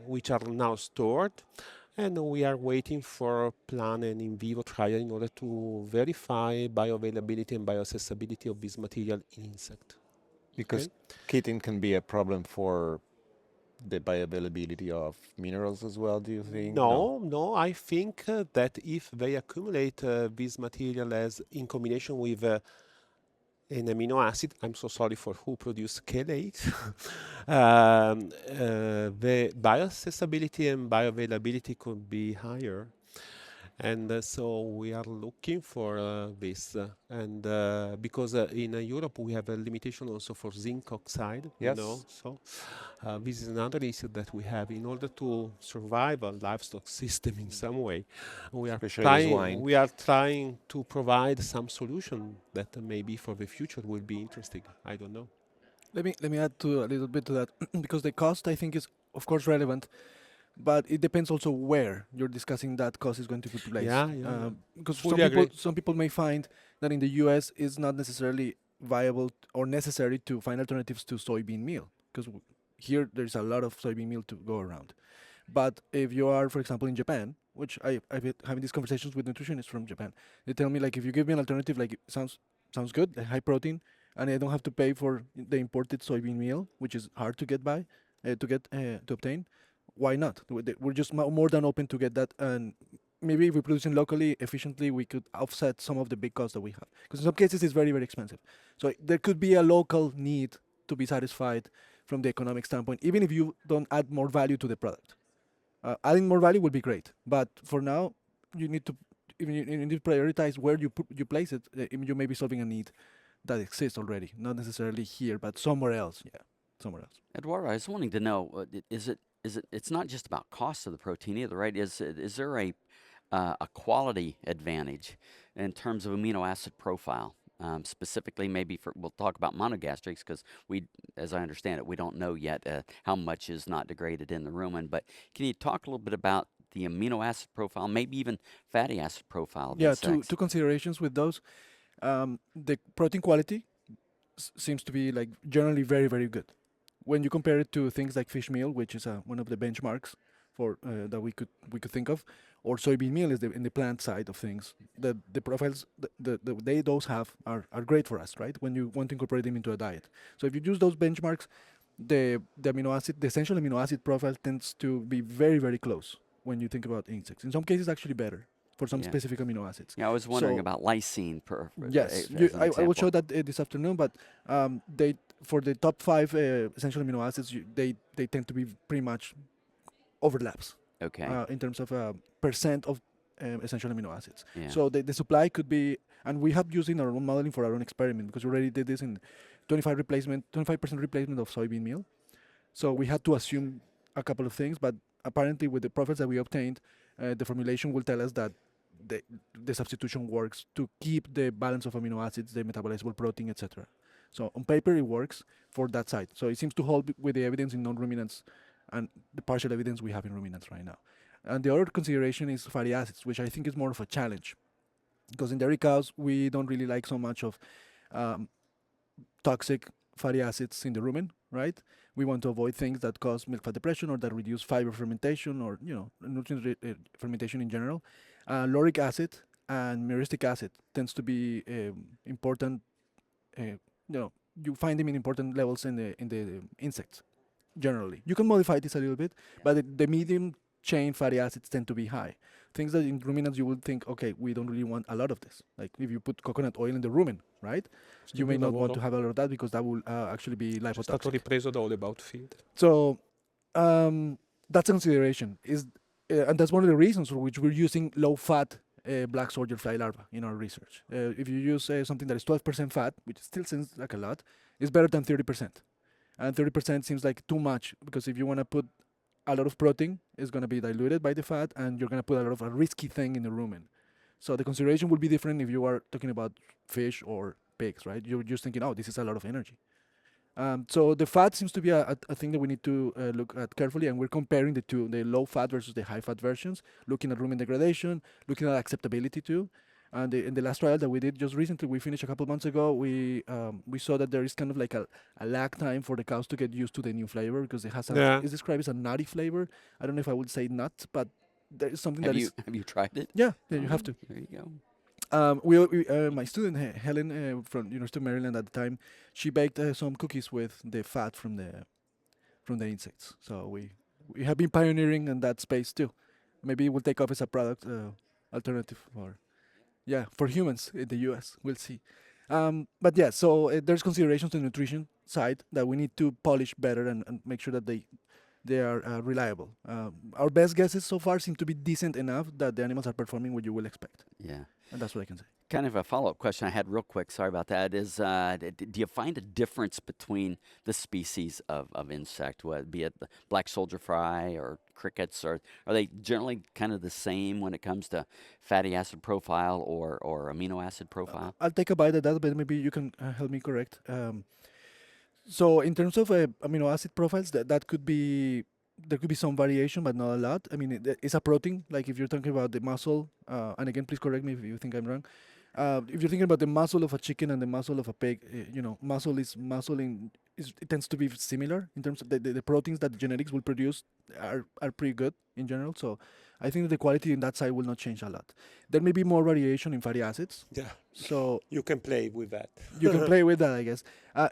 which are now stored, and we are waiting for plan and in vivo trial in order to verify bioavailability and bioaccessibility of this material in insect. Because chitin can be a problem for the bioavailability of minerals as well, do you think? No, I think that if they accumulate this material as in combination with an amino acid, I'm so sorry for who produced chelate, the bioaccessibility and bioavailability could be higher. And so we are looking for this. And because in Europe we have a limitation also for zinc oxide, Yes. so this is another issue that we have in order to survive a livestock system in some way. We are trying to provide some solution that maybe for the future will be interesting. I don't know. Let me add to a little bit to that because the cost I think is of course relevant, but it depends also where you're discussing that cost is going to be placed. Yeah. Because Fully agree. some people may find that in the U.S. it's not necessarily viable or necessary to find alternatives to soybean meal because here there's a lot of soybean meal to go around. But if you are, for example, in Japan, which I've been having these conversations with nutritionists from Japan, they tell me like if you give me an alternative, like it sounds good, like high protein, and I don't have to pay for the imported soybean meal, which is hard to get to obtain. Why not? We're just more than open to get that, and maybe if we're producing locally efficiently, we could offset some of the big costs that we have. Because in some cases, it's very, very expensive. So there could be a local need to be satisfied from the economic standpoint, even if you don't add more value to the product. Adding more value would be great, but for now, you need to prioritize where you place it. You may be solving a need that exists already, not necessarily here, but somewhere else. Yeah, somewhere else. Eduardo, I was wanting to know, it's not just about cost of the protein either, right? Is there a quality advantage in terms of amino acid profile? Specifically, maybe we'll talk about monogastrics because as I understand it, we don't know yet how much is not degraded in the rumen. But can you talk a little bit about the amino acid profile, maybe even fatty acid profile? Yeah, two considerations with those. The protein quality seems to be like generally very, very good. When you compare it to things like fish meal, which is one of the benchmarks for that we could think of, or soybean meal is in the plant side of things. The profiles those have are great for us, right? When you want to incorporate them into a diet. So if you use those benchmarks, the essential amino acid profile tends to be very, very close when you think about insects. In some cases, actually better for some specific amino acids. Yeah, I was wondering about lysine. Yes, I will show that this afternoon. But they for the top 5 essential amino acids, they tend to be pretty much overlaps. Okay. In terms of percent of essential amino acids. Yeah. So the supply could be, and we have used in our own modeling for our own experiment because we already did this in 25% replacement of soybean meal. So we had to assume a couple of things, but apparently with the profiles that we obtained, the formulation will tell us that the substitution works to keep the balance of amino acids, the metabolizable protein, etc. So on paper it works for that side. So it seems to hold with the evidence in non-ruminants and the partial evidence we have in ruminants right now. And the other consideration is fatty acids, which I think is more of a challenge. Because in dairy cows, we don't really like so much of um, toxic fatty acids in the rumen, right? We want to avoid things that cause milk fat depression or that reduce fiber fermentation or nutrient fermentation in general. Lauric acid and myristic acid tends to be important. You find them in important levels in the insects. Generally, you can modify this a little bit, but the medium chain fatty acids tend to be high. Things that in ruminants you would think, okay, we don't really want a lot of this. Like if you put coconut oil in the rumen, right? You may not want to have a lot of that because that will actually be C'è stato lipotoxic. ripreso da All About Feed. So that's a consideration. And that's one of the reasons for which we're using low-fat black soldier fly larva in our research. If you use something that is 12% fat, which still seems like a lot, it's better than 30%. And 30% seems like too much because if you want to put a lot of protein, it's going to be diluted by the fat, and you're going to put a lot of a risky thing in the rumen. So the consideration will be different if you are talking about fish or pigs, right? You're just thinking, oh, this is a lot of energy. So the fat seems to be a thing that we need to look at carefully, and we're comparing the two, the low fat versus the high fat versions, looking at rumen degradation, looking at acceptability too. And in the last trial that we did just recently, we finished a couple months ago, we saw that there is kind of like a lag time for the cows to get used to the new flavor because it has it's described as a nutty flavor. I don't know if I would say nut, but there is something Have you tried it? Yeah, you have to. There you go. My student Helen from University of Maryland at the time, she baked some cookies with the fat from the insects. So we have been pioneering in that space too. Maybe it will take off as a product alternative for humans in the U.S. We'll see. But yeah, so there's considerations on the nutrition side that we need to polish better and make sure that they are reliable. Our best guesses so far seem to be decent enough that the animals are performing what you will expect. Yeah. And that's what I can say. Kind of a follow-up question I had real quick, sorry about that, is do you find a difference between the species of insect, be it the black soldier fly or crickets, or are they generally kind of the same when it comes to fatty acid profile or amino acid profile? I'll take a bite at that, but maybe you can help me correct. So in terms of amino acid profiles, that could be there could be some variation, but not a lot. I mean, it's a protein. Like if you're talking about the muscle, and again, please correct me if you think I'm wrong. If you're thinking about the muscle of a chicken and the muscle of a pig, muscle it tends to be similar in terms of the proteins that the genetics will produce are pretty good in general. So I think that the quality in that side will not change a lot. There may be more variation in fatty acids. Yeah. So you can play with that. You can play with that, I guess,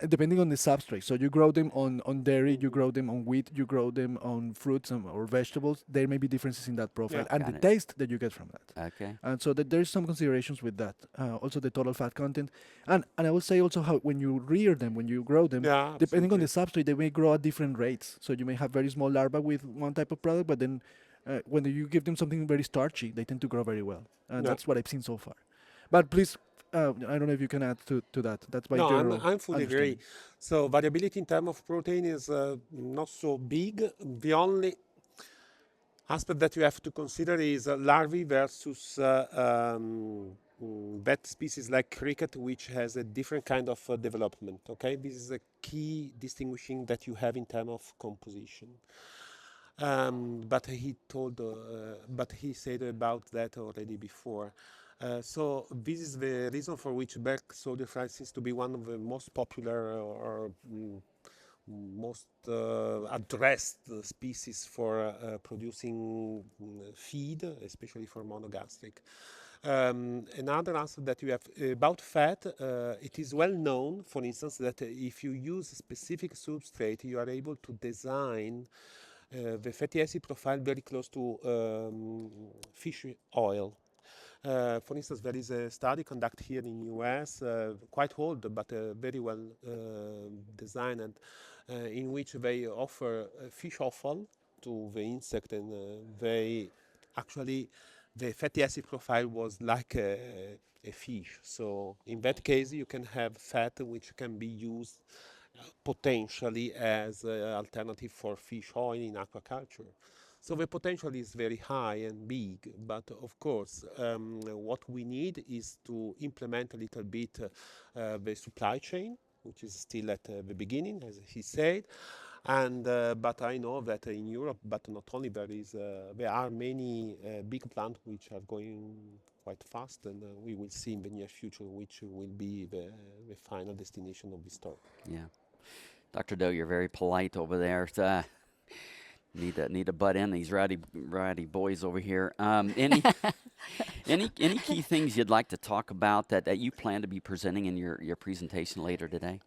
depending on the substrate. So you grow them on dairy, you grow them on wheat, you grow them on fruits or vegetables. There may be differences in that profile and the taste that you get from that. Okay. And so there's some considerations with that. Also the total fat content. And I will say also how when you rear them, when you grow them, depending on the substrate, they may grow at different rates. So you may have very small larvae with one type of product, but then when you give them something very starchy, they tend to grow very well. And that's what I've seen so far. But please, I don't know if you can add to that. That's my general I'm fully agree. So variability in terms of protein is not so big. The only aspect that you have to consider is larvae versus bat species like cricket, which has a different kind of development. Okay, this is a key distinguishing that you have in terms of composition. But he said about that already before. So this is the reason for which black soldier fly seems to be one of the most popular or most addressed species for producing feed, especially for monogastric. Another answer that you have about fat, it is well known, for instance, that if you use a specific substrate, you are able to design the fatty acid profile very close to fish oil. For instance, there is a study conducted here in the US, quite old, but very well designed, and in which they offer fish offal to the insect, and the fatty acid profile was like a fish. So in that case, you can have fat which can be used potentially as an alternative for fish oil in aquaculture. So the potential is very high and big, but of course, what we need is to implement a little bit the supply chain, which is still at the beginning, as he said, And but I know that in Europe, but not only, there are many big plants which are going quite fast, and we will see in the near future which will be the final destination of this store. Yeah. Dr. Doe, you're very polite over there. Need to butt in these rowdy boys over here. Any key things you'd like to talk about that you plan to be presenting in your presentation later today?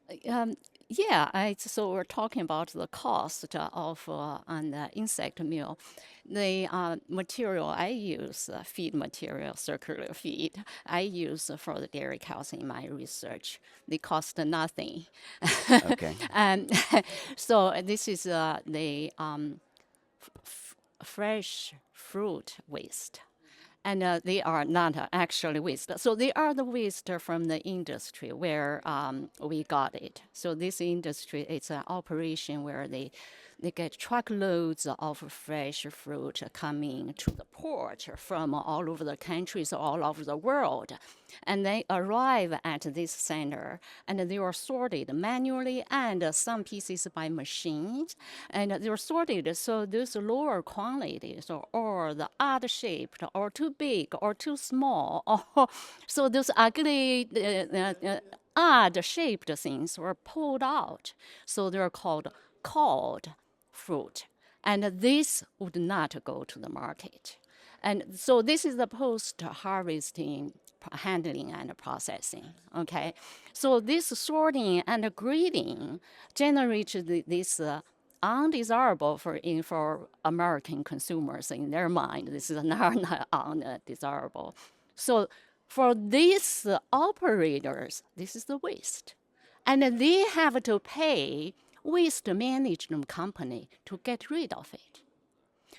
So we're talking about the cost of an insect meal. The material I use, feed material, circular feed, I use for the dairy cows in my research. They cost nothing. Okay. And so this is the fresh fruit waste. And they are not actually waste. So they are the waste from the industry where we got it. So this industry, it's an operation where they get truckloads of fresh fruit coming to the port from all over the countries, all over the world. And they arrive at this center, and they are sorted manually and some pieces by machines. And they're sorted so those lower quantities or the odd-shaped or too big or too small, or so those ugly odd-shaped things were pulled out. So they're called fruit. And this would not go to the market. And so this is the post-harvesting handling and processing, okay? So this sorting and grading generates this undesirable for American consumers in their mind. This is not undesirable. So for these operators, this is the waste. And they have to pay waste management company to get rid of it.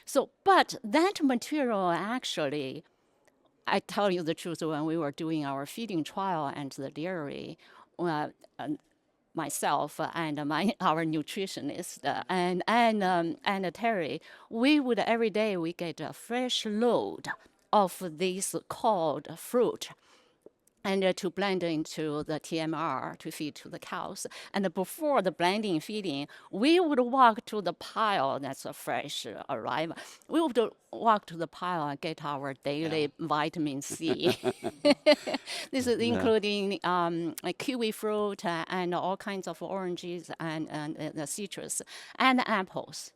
So, but that material actually, I tell you the truth, when we were doing our feeding trial and the dairy, myself and our nutritionist and Terry, we would every day we get a fresh load of this called fruit, and to blend into the TMR to feed to the cows. And before the blending feeding, we would walk to the pile that's a fresh arrival. We would walk to the pile and get our daily vitamin C. This is including kiwi fruit and all kinds of oranges and the citrus and apples.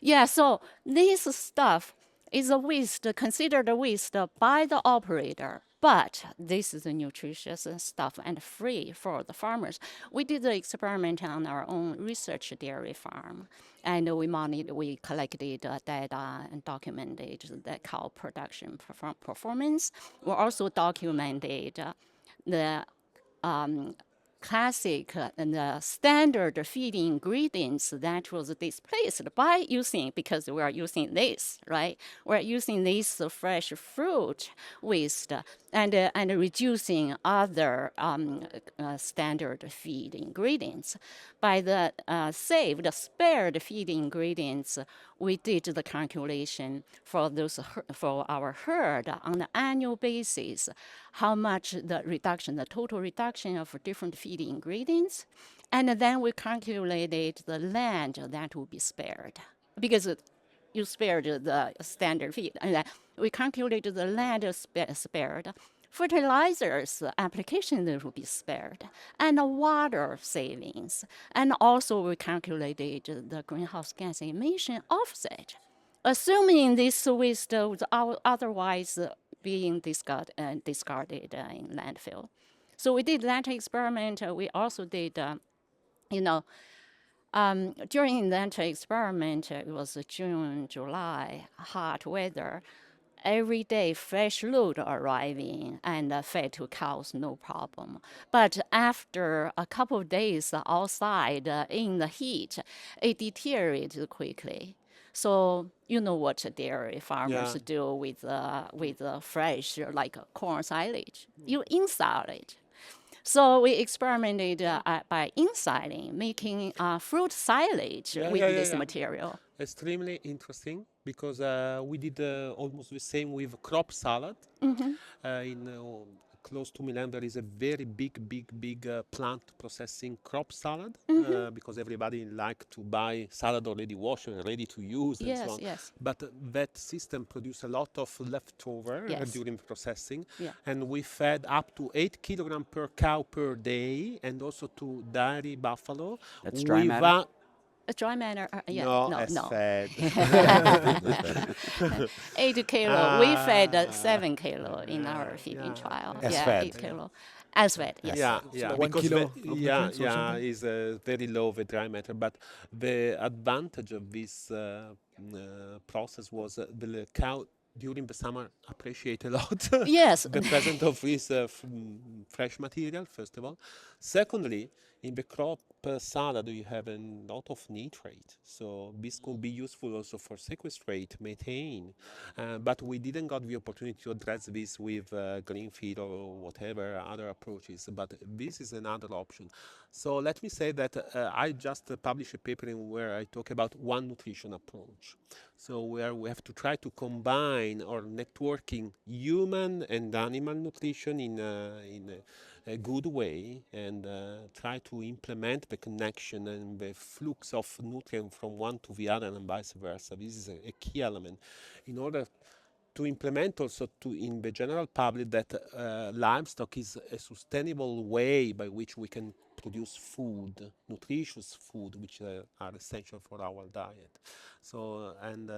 Yeah, so this stuff is a waste, considered a waste by the operator. But this is a nutritious stuff and free for the farmers. We did the experiment on our own research dairy farm, and we collected data and documented the cow production performance. We also documented the classic and the standard feeding ingredients that was displaced by because we are using this, right? We're using this fresh fruit waste and reducing other standard feed ingredients. By the spared feed ingredients, we did the calculation for our herd on an annual basis, how much the total reduction of different feed ingredients, and then we calculated the land that will be spared because you spared the standard feed, and we calculated the land spared, fertilizers application that will be spared, and water savings, and also we calculated the greenhouse gas emission offset, assuming this waste would otherwise being discarded in landfill. So we did that experiment. We also did, during that experiment, it was June, July, hot weather. Every day, fresh load arriving and fed to cows, no problem. But after a couple of days outside in the heat, it deteriorated quickly. So you know what dairy farmers do with fresh, like corn silage. You inside it. So we experimented by insiling, making fruit silage with this material. Extremely interesting because we did almost the same with crop salad in close to Milan, there is a very big plant processing crop salad because everybody like to buy salad already washed and ready to use and so Yes, on. yes, But that system produce a lot of leftover yes. during processing, Yeah. and we fed up to 8 kilograms per cow per day, and also to dairy buffalo. That's dry matter? A dry matter, yeah, No, no, as no. fed. 8 kilo. We fed 7 kilo in our feeding trial. As yeah, fed. 8 kilo. As fed, yes. Yeah, So yeah, 1 because kilo the, of yeah, nutrients or yeah, something? is very low the dry matter. But the advantage of this process was the cow during the summer appreciate a lot Yes. the presence of this fresh material. First of all, secondly, in the crop salad you have a lot of nitrate, so this could be useful also for sequestrate methane. But we didn't got the opportunity to address this with green feed or whatever other approaches. But this is another option. So let me say that I just published a paper in where I talk about one nutrition approach. So where we have to try to combine or networking human and animal nutrition in a good way, and try to implement the connection and the flux of nutrient from one to the other and vice versa. This is a key element in order to implement also to in the general public that livestock is a sustainable way by which we can produce food, nutritious food, which are essential for our diet. So and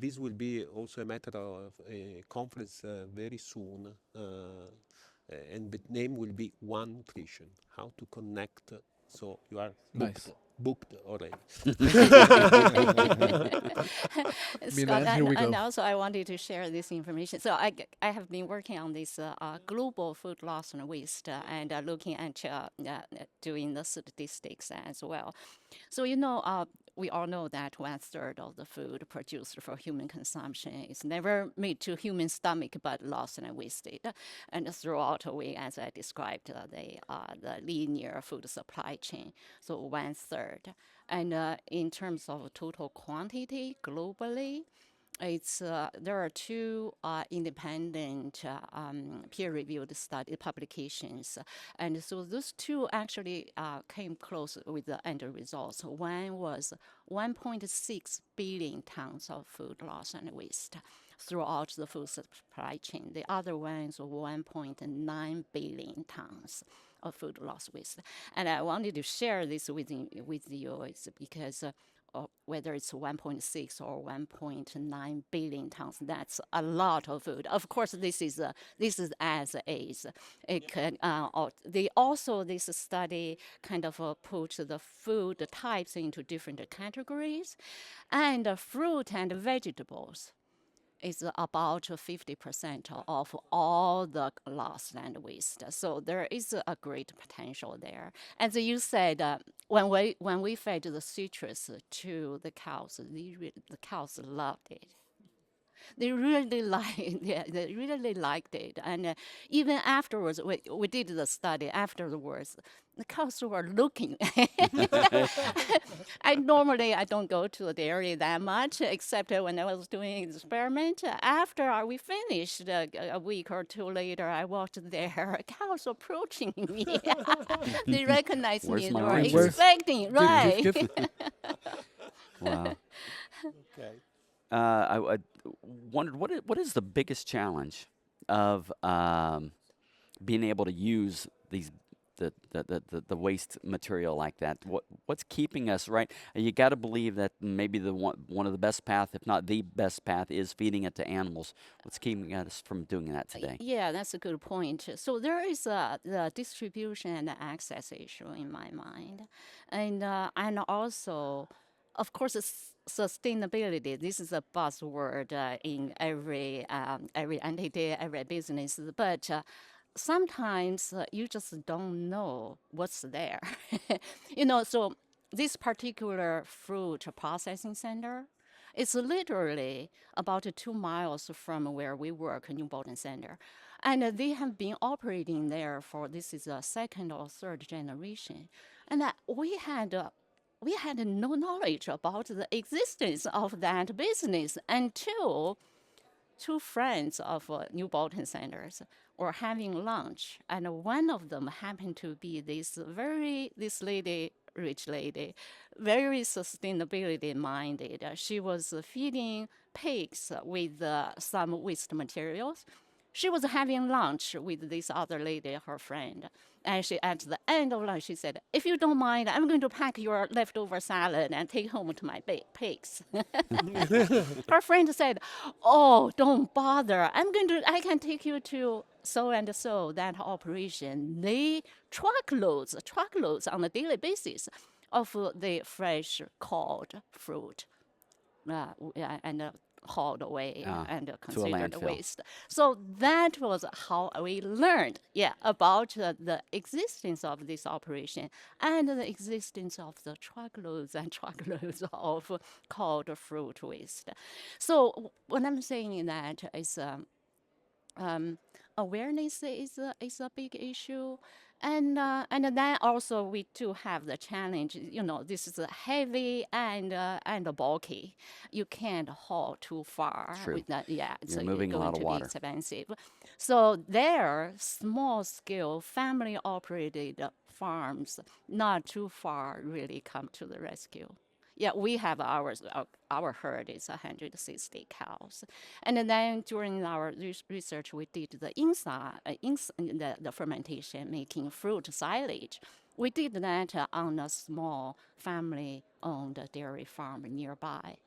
this will be also a matter of a conference very soon, and the name will be One Nutrition: How to Connect. So you are Nice. booked already. Scott, Milan, here we and go. also I wanted to share this information. So I have been working on this global food loss and waste and looking at doing the statistics as well. So we all know that 1/3 of the food produced for human consumption is never made to human stomach but lost and wasted. And throughout we, as I described, the linear food supply chain. So 1/3. And in terms of total quantity globally, there are two independent peer-reviewed study publications, and so those two actually came close with the end results. One was 1.6 billion tons of food loss and waste throughout the food supply chain. The other one is 1.9 billion tons of food loss waste. And I wanted to share this with you is because whether it's 1.6 or 1.9 billion tons, that's a lot of food. Of course, this is as is. It can this study kind of put the food types into different categories, and fruit and vegetables is about 50% of all the loss and waste. So there is a great potential there. As you said, when we fed the citrus to the cows, the cows loved it. They really liked it, and even afterwards, we did the study. Afterwards, the cows were looking. I don't go to the dairy that much, except when I was doing an experiment. After we finished, a week or two later, I walked there. Cows approaching me. They recognized Where's me. my They were oranges? expecting, right? Give. Wow. Okay. I wondered what is the biggest challenge of being able to use the waste material like that? What's keeping us right? You got to believe that maybe one of the best path, if not the best path, is feeding it to animals. What's keeping us from doing that today? Yeah, that's a good point. So there is the distribution and access issue in my mind, and also, of course, sustainability. This is a buzzword in every entity, every business, but. Sometimes you just don't know what's there. So this particular fruit processing center is literally about 2 miles from where we work, New Bolton Center. And they have been operating there this is a second or third generation. And we had no knowledge about the existence of that business until two friends of New Bolton Centers were having lunch, and one of them happened to be this lady, rich lady, very sustainability minded. She was feeding pigs with some waste materials. She was having lunch with this other lady, her friend. And she, at the end of lunch, she said, "If you don't mind, I'm going to pack your leftover salad and take home to my pigs." Her friend said, "Oh, don't bother. I can take you to so and so, that operation. They truckloads on a daily basis of the fresh caught fruit and hauled away and considered landfill. waste." So that was how we learned, about the existence of this operation and the existence of the truckloads and truckloads of caught fruit waste. So what I'm saying that is awareness is a big issue. And then also we do have the challenge, this is heavy and bulky. You can't haul too far True. with that. Yeah, You're so moving it's a going lot of to water. be expensive. So there, small scale, family operated farms not too far really come to the rescue. Yeah, we have ours. Our herd is 160 cows, and then during our research, we did the the fermentation, making fruit silage. We did that on a small family-owned dairy farm nearby.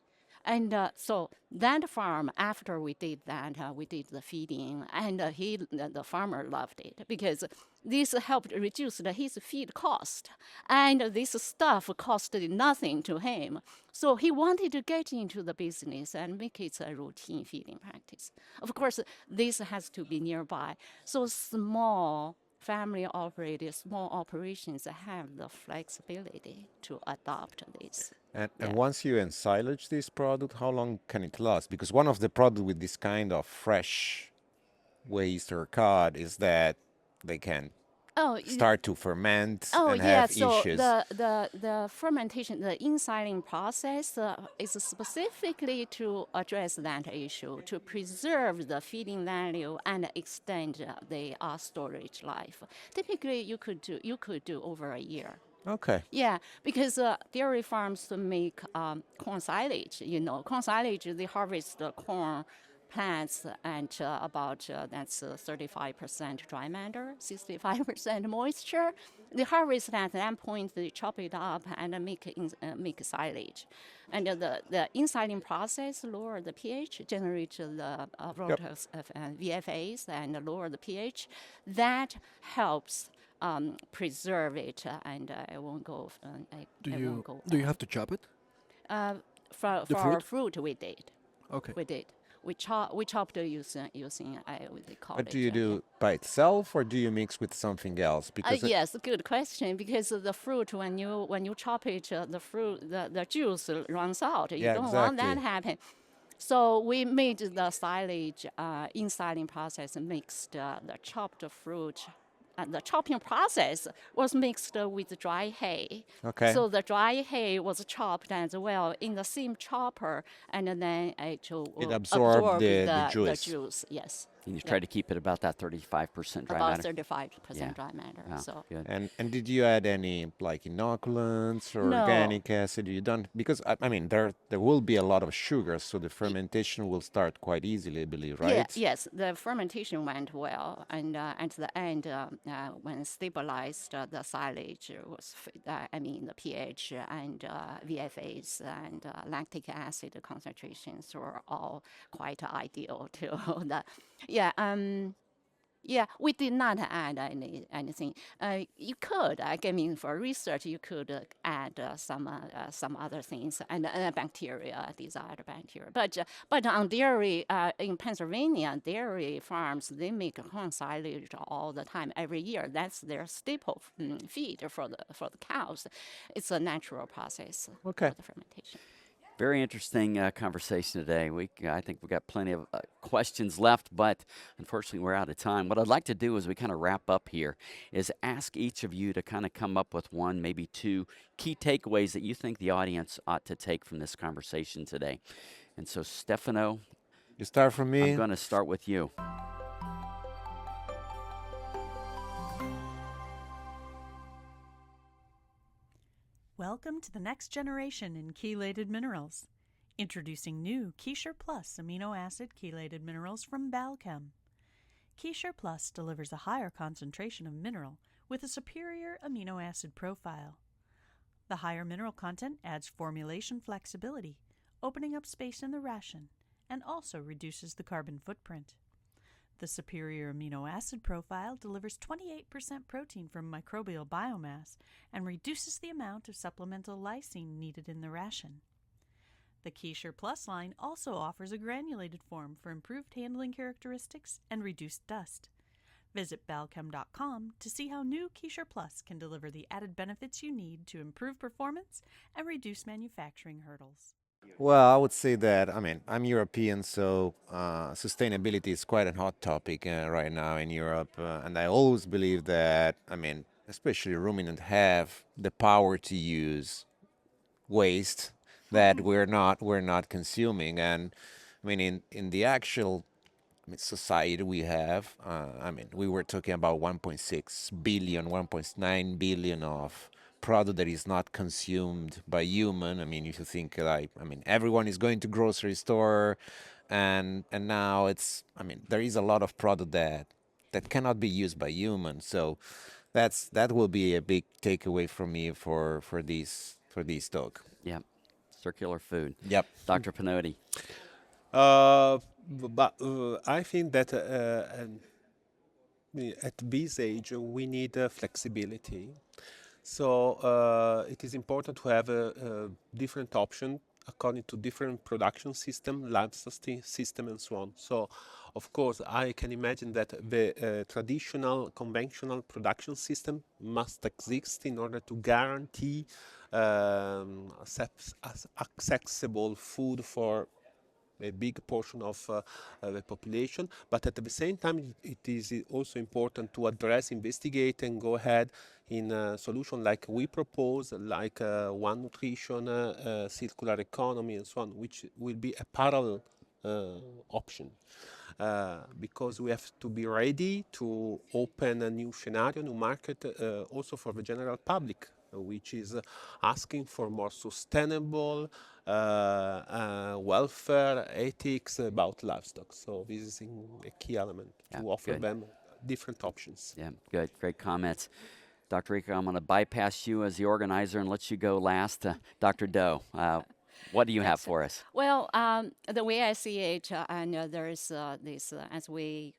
And so that farm, after we did that, we did the feeding, and the farmer loved it because this helped reduce his feed cost, and this stuff costed nothing to him. So he wanted to get into the business and make it a routine feeding practice. Of course, this has to be nearby. So small family-operated small operations have the flexibility to adopt this. And once you ensilage this product, how long can it last? Because one of the problems with this kind of fresh waste or cod is that they can start to ferment and have so issues. the fermentation, the ensiling process is specifically to address that issue, to preserve the feeding value and extend the storage life. Typically, you could do over a year. Okay. Yeah, because dairy farms make corn silage. Corn silage, they harvest the corn plants and that's 35% dry matter, 65% moisture. They harvest at that point, they chop it up and make silage. And the ensiling process lower the pH, generate the products of VFAs and lower the pH. That helps preserve it, and I won't go. Do you have to chop it? For The our fruit? fruit, we did. Okay. We did. We chopped using what they call But it. do you do by itself or do you mix with something else? Because Yes, good question. Because the fruit, when you chop it, the juice runs out. You don't want that exactly. happen. So we made the silage ensiling process, mixed the chopped fruit. The chopping process was mixed with dry hay. Okay. So the dry hay was chopped as well in the same chopper, and then it absorbed the the juice. juice. Yes. And you try to keep it about that 35% dry About matter. 35% Yeah. dry matter. Oh, So good. And did you add any like inoculants or No. organic acid? You don't, because I mean there will be a lot of sugar, so the fermentation will start quite easily, I believe, right? Yes, the fermentation went well, and at the end, when stabilized, the silage was, the pH and VFAs and lactic acid concentrations were all quite ideal to we did not add anything. You could, for research, you could add some other things and bacteria, desired bacteria. But on dairy in Pennsylvania, dairy farms, they make corn silage all the time, every year. That's their staple feed for the cows. It's a natural process Okay. for the fermentation. Very interesting conversation today. I think we've got plenty of questions left, but unfortunately we're out of time. What I'd like to do as we kind of wrap up here is ask each of you to kind of come up with one, maybe two key takeaways that you think the audience ought to take from this conversation today. And so, Stefano, You start from me. I'm going to start with you. Welcome to the next generation in chelated minerals. Introducing new Keysure Plus amino acid chelated minerals from Balchem. Keysure Plus delivers a higher concentration of mineral with a superior amino acid profile. The higher mineral content adds formulation flexibility, opening up space in the ration, and also reduces the carbon footprint. The superior amino acid profile delivers 28% protein from microbial biomass and reduces the amount of supplemental lysine needed in the ration. The Keysure Plus line also offers a granulated form for improved handling characteristics and reduced dust. Visit balchem.com to see how new Keysure Plus can deliver the added benefits you need to improve performance and reduce manufacturing hurdles. Well, I would say that, I'm European, so sustainability is quite a hot topic right now in Europe. And I always believe that, especially ruminant have the power to use waste that we're not consuming. And in the actual society we have, we were talking about 1.6 billion, 1.9 billion of product that is not consumed by human. If you think like, everyone is going to grocery store, and now there is a lot of product that cannot be used by humans. So that will be a big takeaway from me for this talk. Yeah, circular food. Yep. Dr. Pinotti. But I think that at this age we need flexibility. So it is important to have a different option according to different production system, livestock system, and so on. So, of course, I can imagine that the traditional, conventional production system must exist in order to guarantee accessible food for a big portion of the population, but at the same time it is also important to address, investigate, and go ahead in a solution like we propose, like One Nutrition, circular economy, and so on, which will be a parallel option. Because we have to be ready to open a new scenario, new market, also for the general public, which is asking for more sustainable welfare, ethics about livestock. So this is a key element to offer good. them different options. Yeah, good. Great comments. Dr. Rico, I'm going to bypass you as the organizer and let you go last. Dr. Doe, what do you have for us? Well, the way I see it, there is this, as the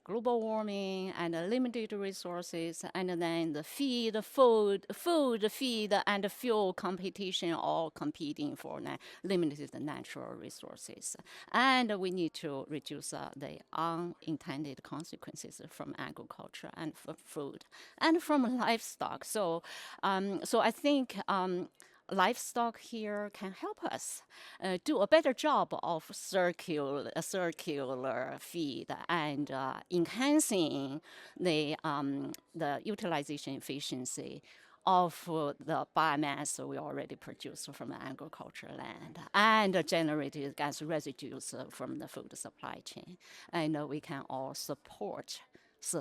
global warming and limited resources, and then the feed, and fuel competition, all competing for limited natural resources. And we need to reduce the unintended consequences from agriculture and food and from livestock. So I think livestock here can help us do a better job of circular feed and enhancing the utilization efficiency of the biomass we already produce from the agricultural land and generated as residues from the food supply chain. And we can all support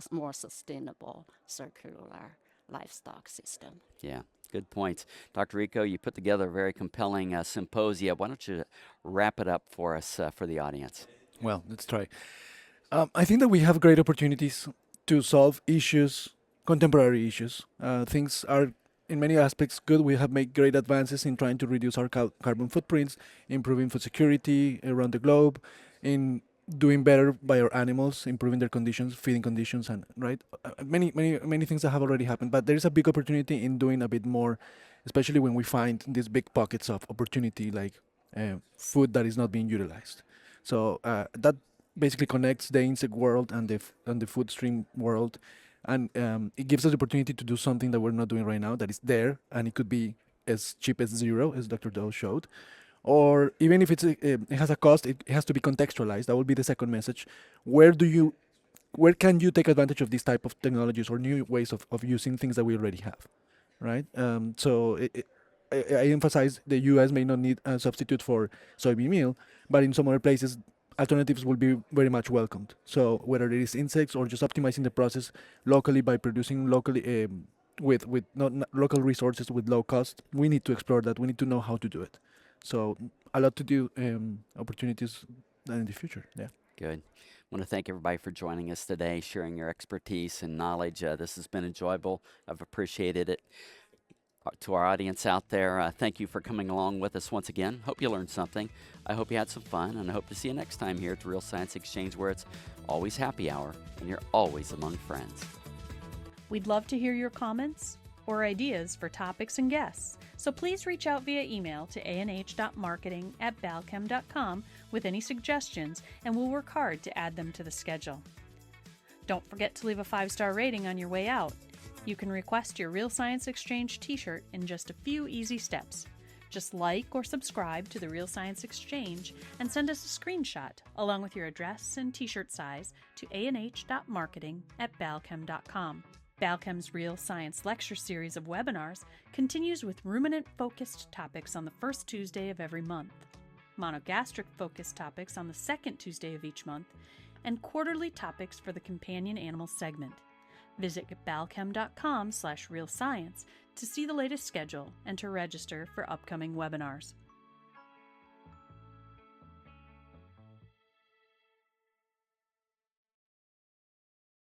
more sustainable circular livestock system. Yeah. Good points. Dr. Rico, you put together a very compelling symposia. Why don't you wrap it up for us, for the audience? Well, let's try. I think that we have great opportunities to solve issues, contemporary issues. Things are, in many aspects, good. We have made great advances in trying to reduce our carbon footprints, improving food security around the globe, in doing better by our animals, improving their conditions, feeding conditions, and many things that have already happened. But there is a big opportunity in doing a bit more, especially when we find these big pockets of opportunity, like food that is not being utilized. So that basically connects the insect world and the food stream world, and it gives us the opportunity to do something that we're not doing right now that is there, and it could be as cheap as zero, as Dr. Doe showed. Or even if it has a cost, it has to be contextualized. That would be the second message. Where can you take advantage of these type of technologies or new ways of using things that we already have, right? So I emphasize the U.S. may not need a substitute for soybean meal, but in some other places, alternatives will be very much welcomed. So whether it is insects or just optimizing the process locally by producing locally with local resources with low cost. We need to explore that. We need to know how to do it. So a lot to do, opportunities in the future. Yeah. Good. I want to thank everybody for joining us today, sharing your expertise and knowledge. This has been enjoyable. I've appreciated it. To our audience out there, thank you for coming along with us once again. Hope you learned something. I hope you had some fun, and I hope to see you next time here at the Real Science Exchange, where it's always happy hour and you're always among friends. We'd love to hear your comments or ideas for topics and guests, so please reach out via email to anh.marketing@balchem.com with any suggestions, and we'll work hard to add them to the schedule. Don't forget to leave a 5-star rating on your way out. You can request your Real Science Exchange t-shirt in just a few easy steps. Just like or subscribe to the Real Science Exchange and send us a screenshot along with your address and t-shirt size to anh.marketing@balchem.com. Balchem's Real Science Lecture Series of webinars continues with ruminant-focused topics on the first Tuesday of every month, monogastric-focused topics on the second Tuesday of each month, and quarterly topics for the companion animal segment. Visit balchem.com/realscience to see the latest schedule and to register for upcoming webinars.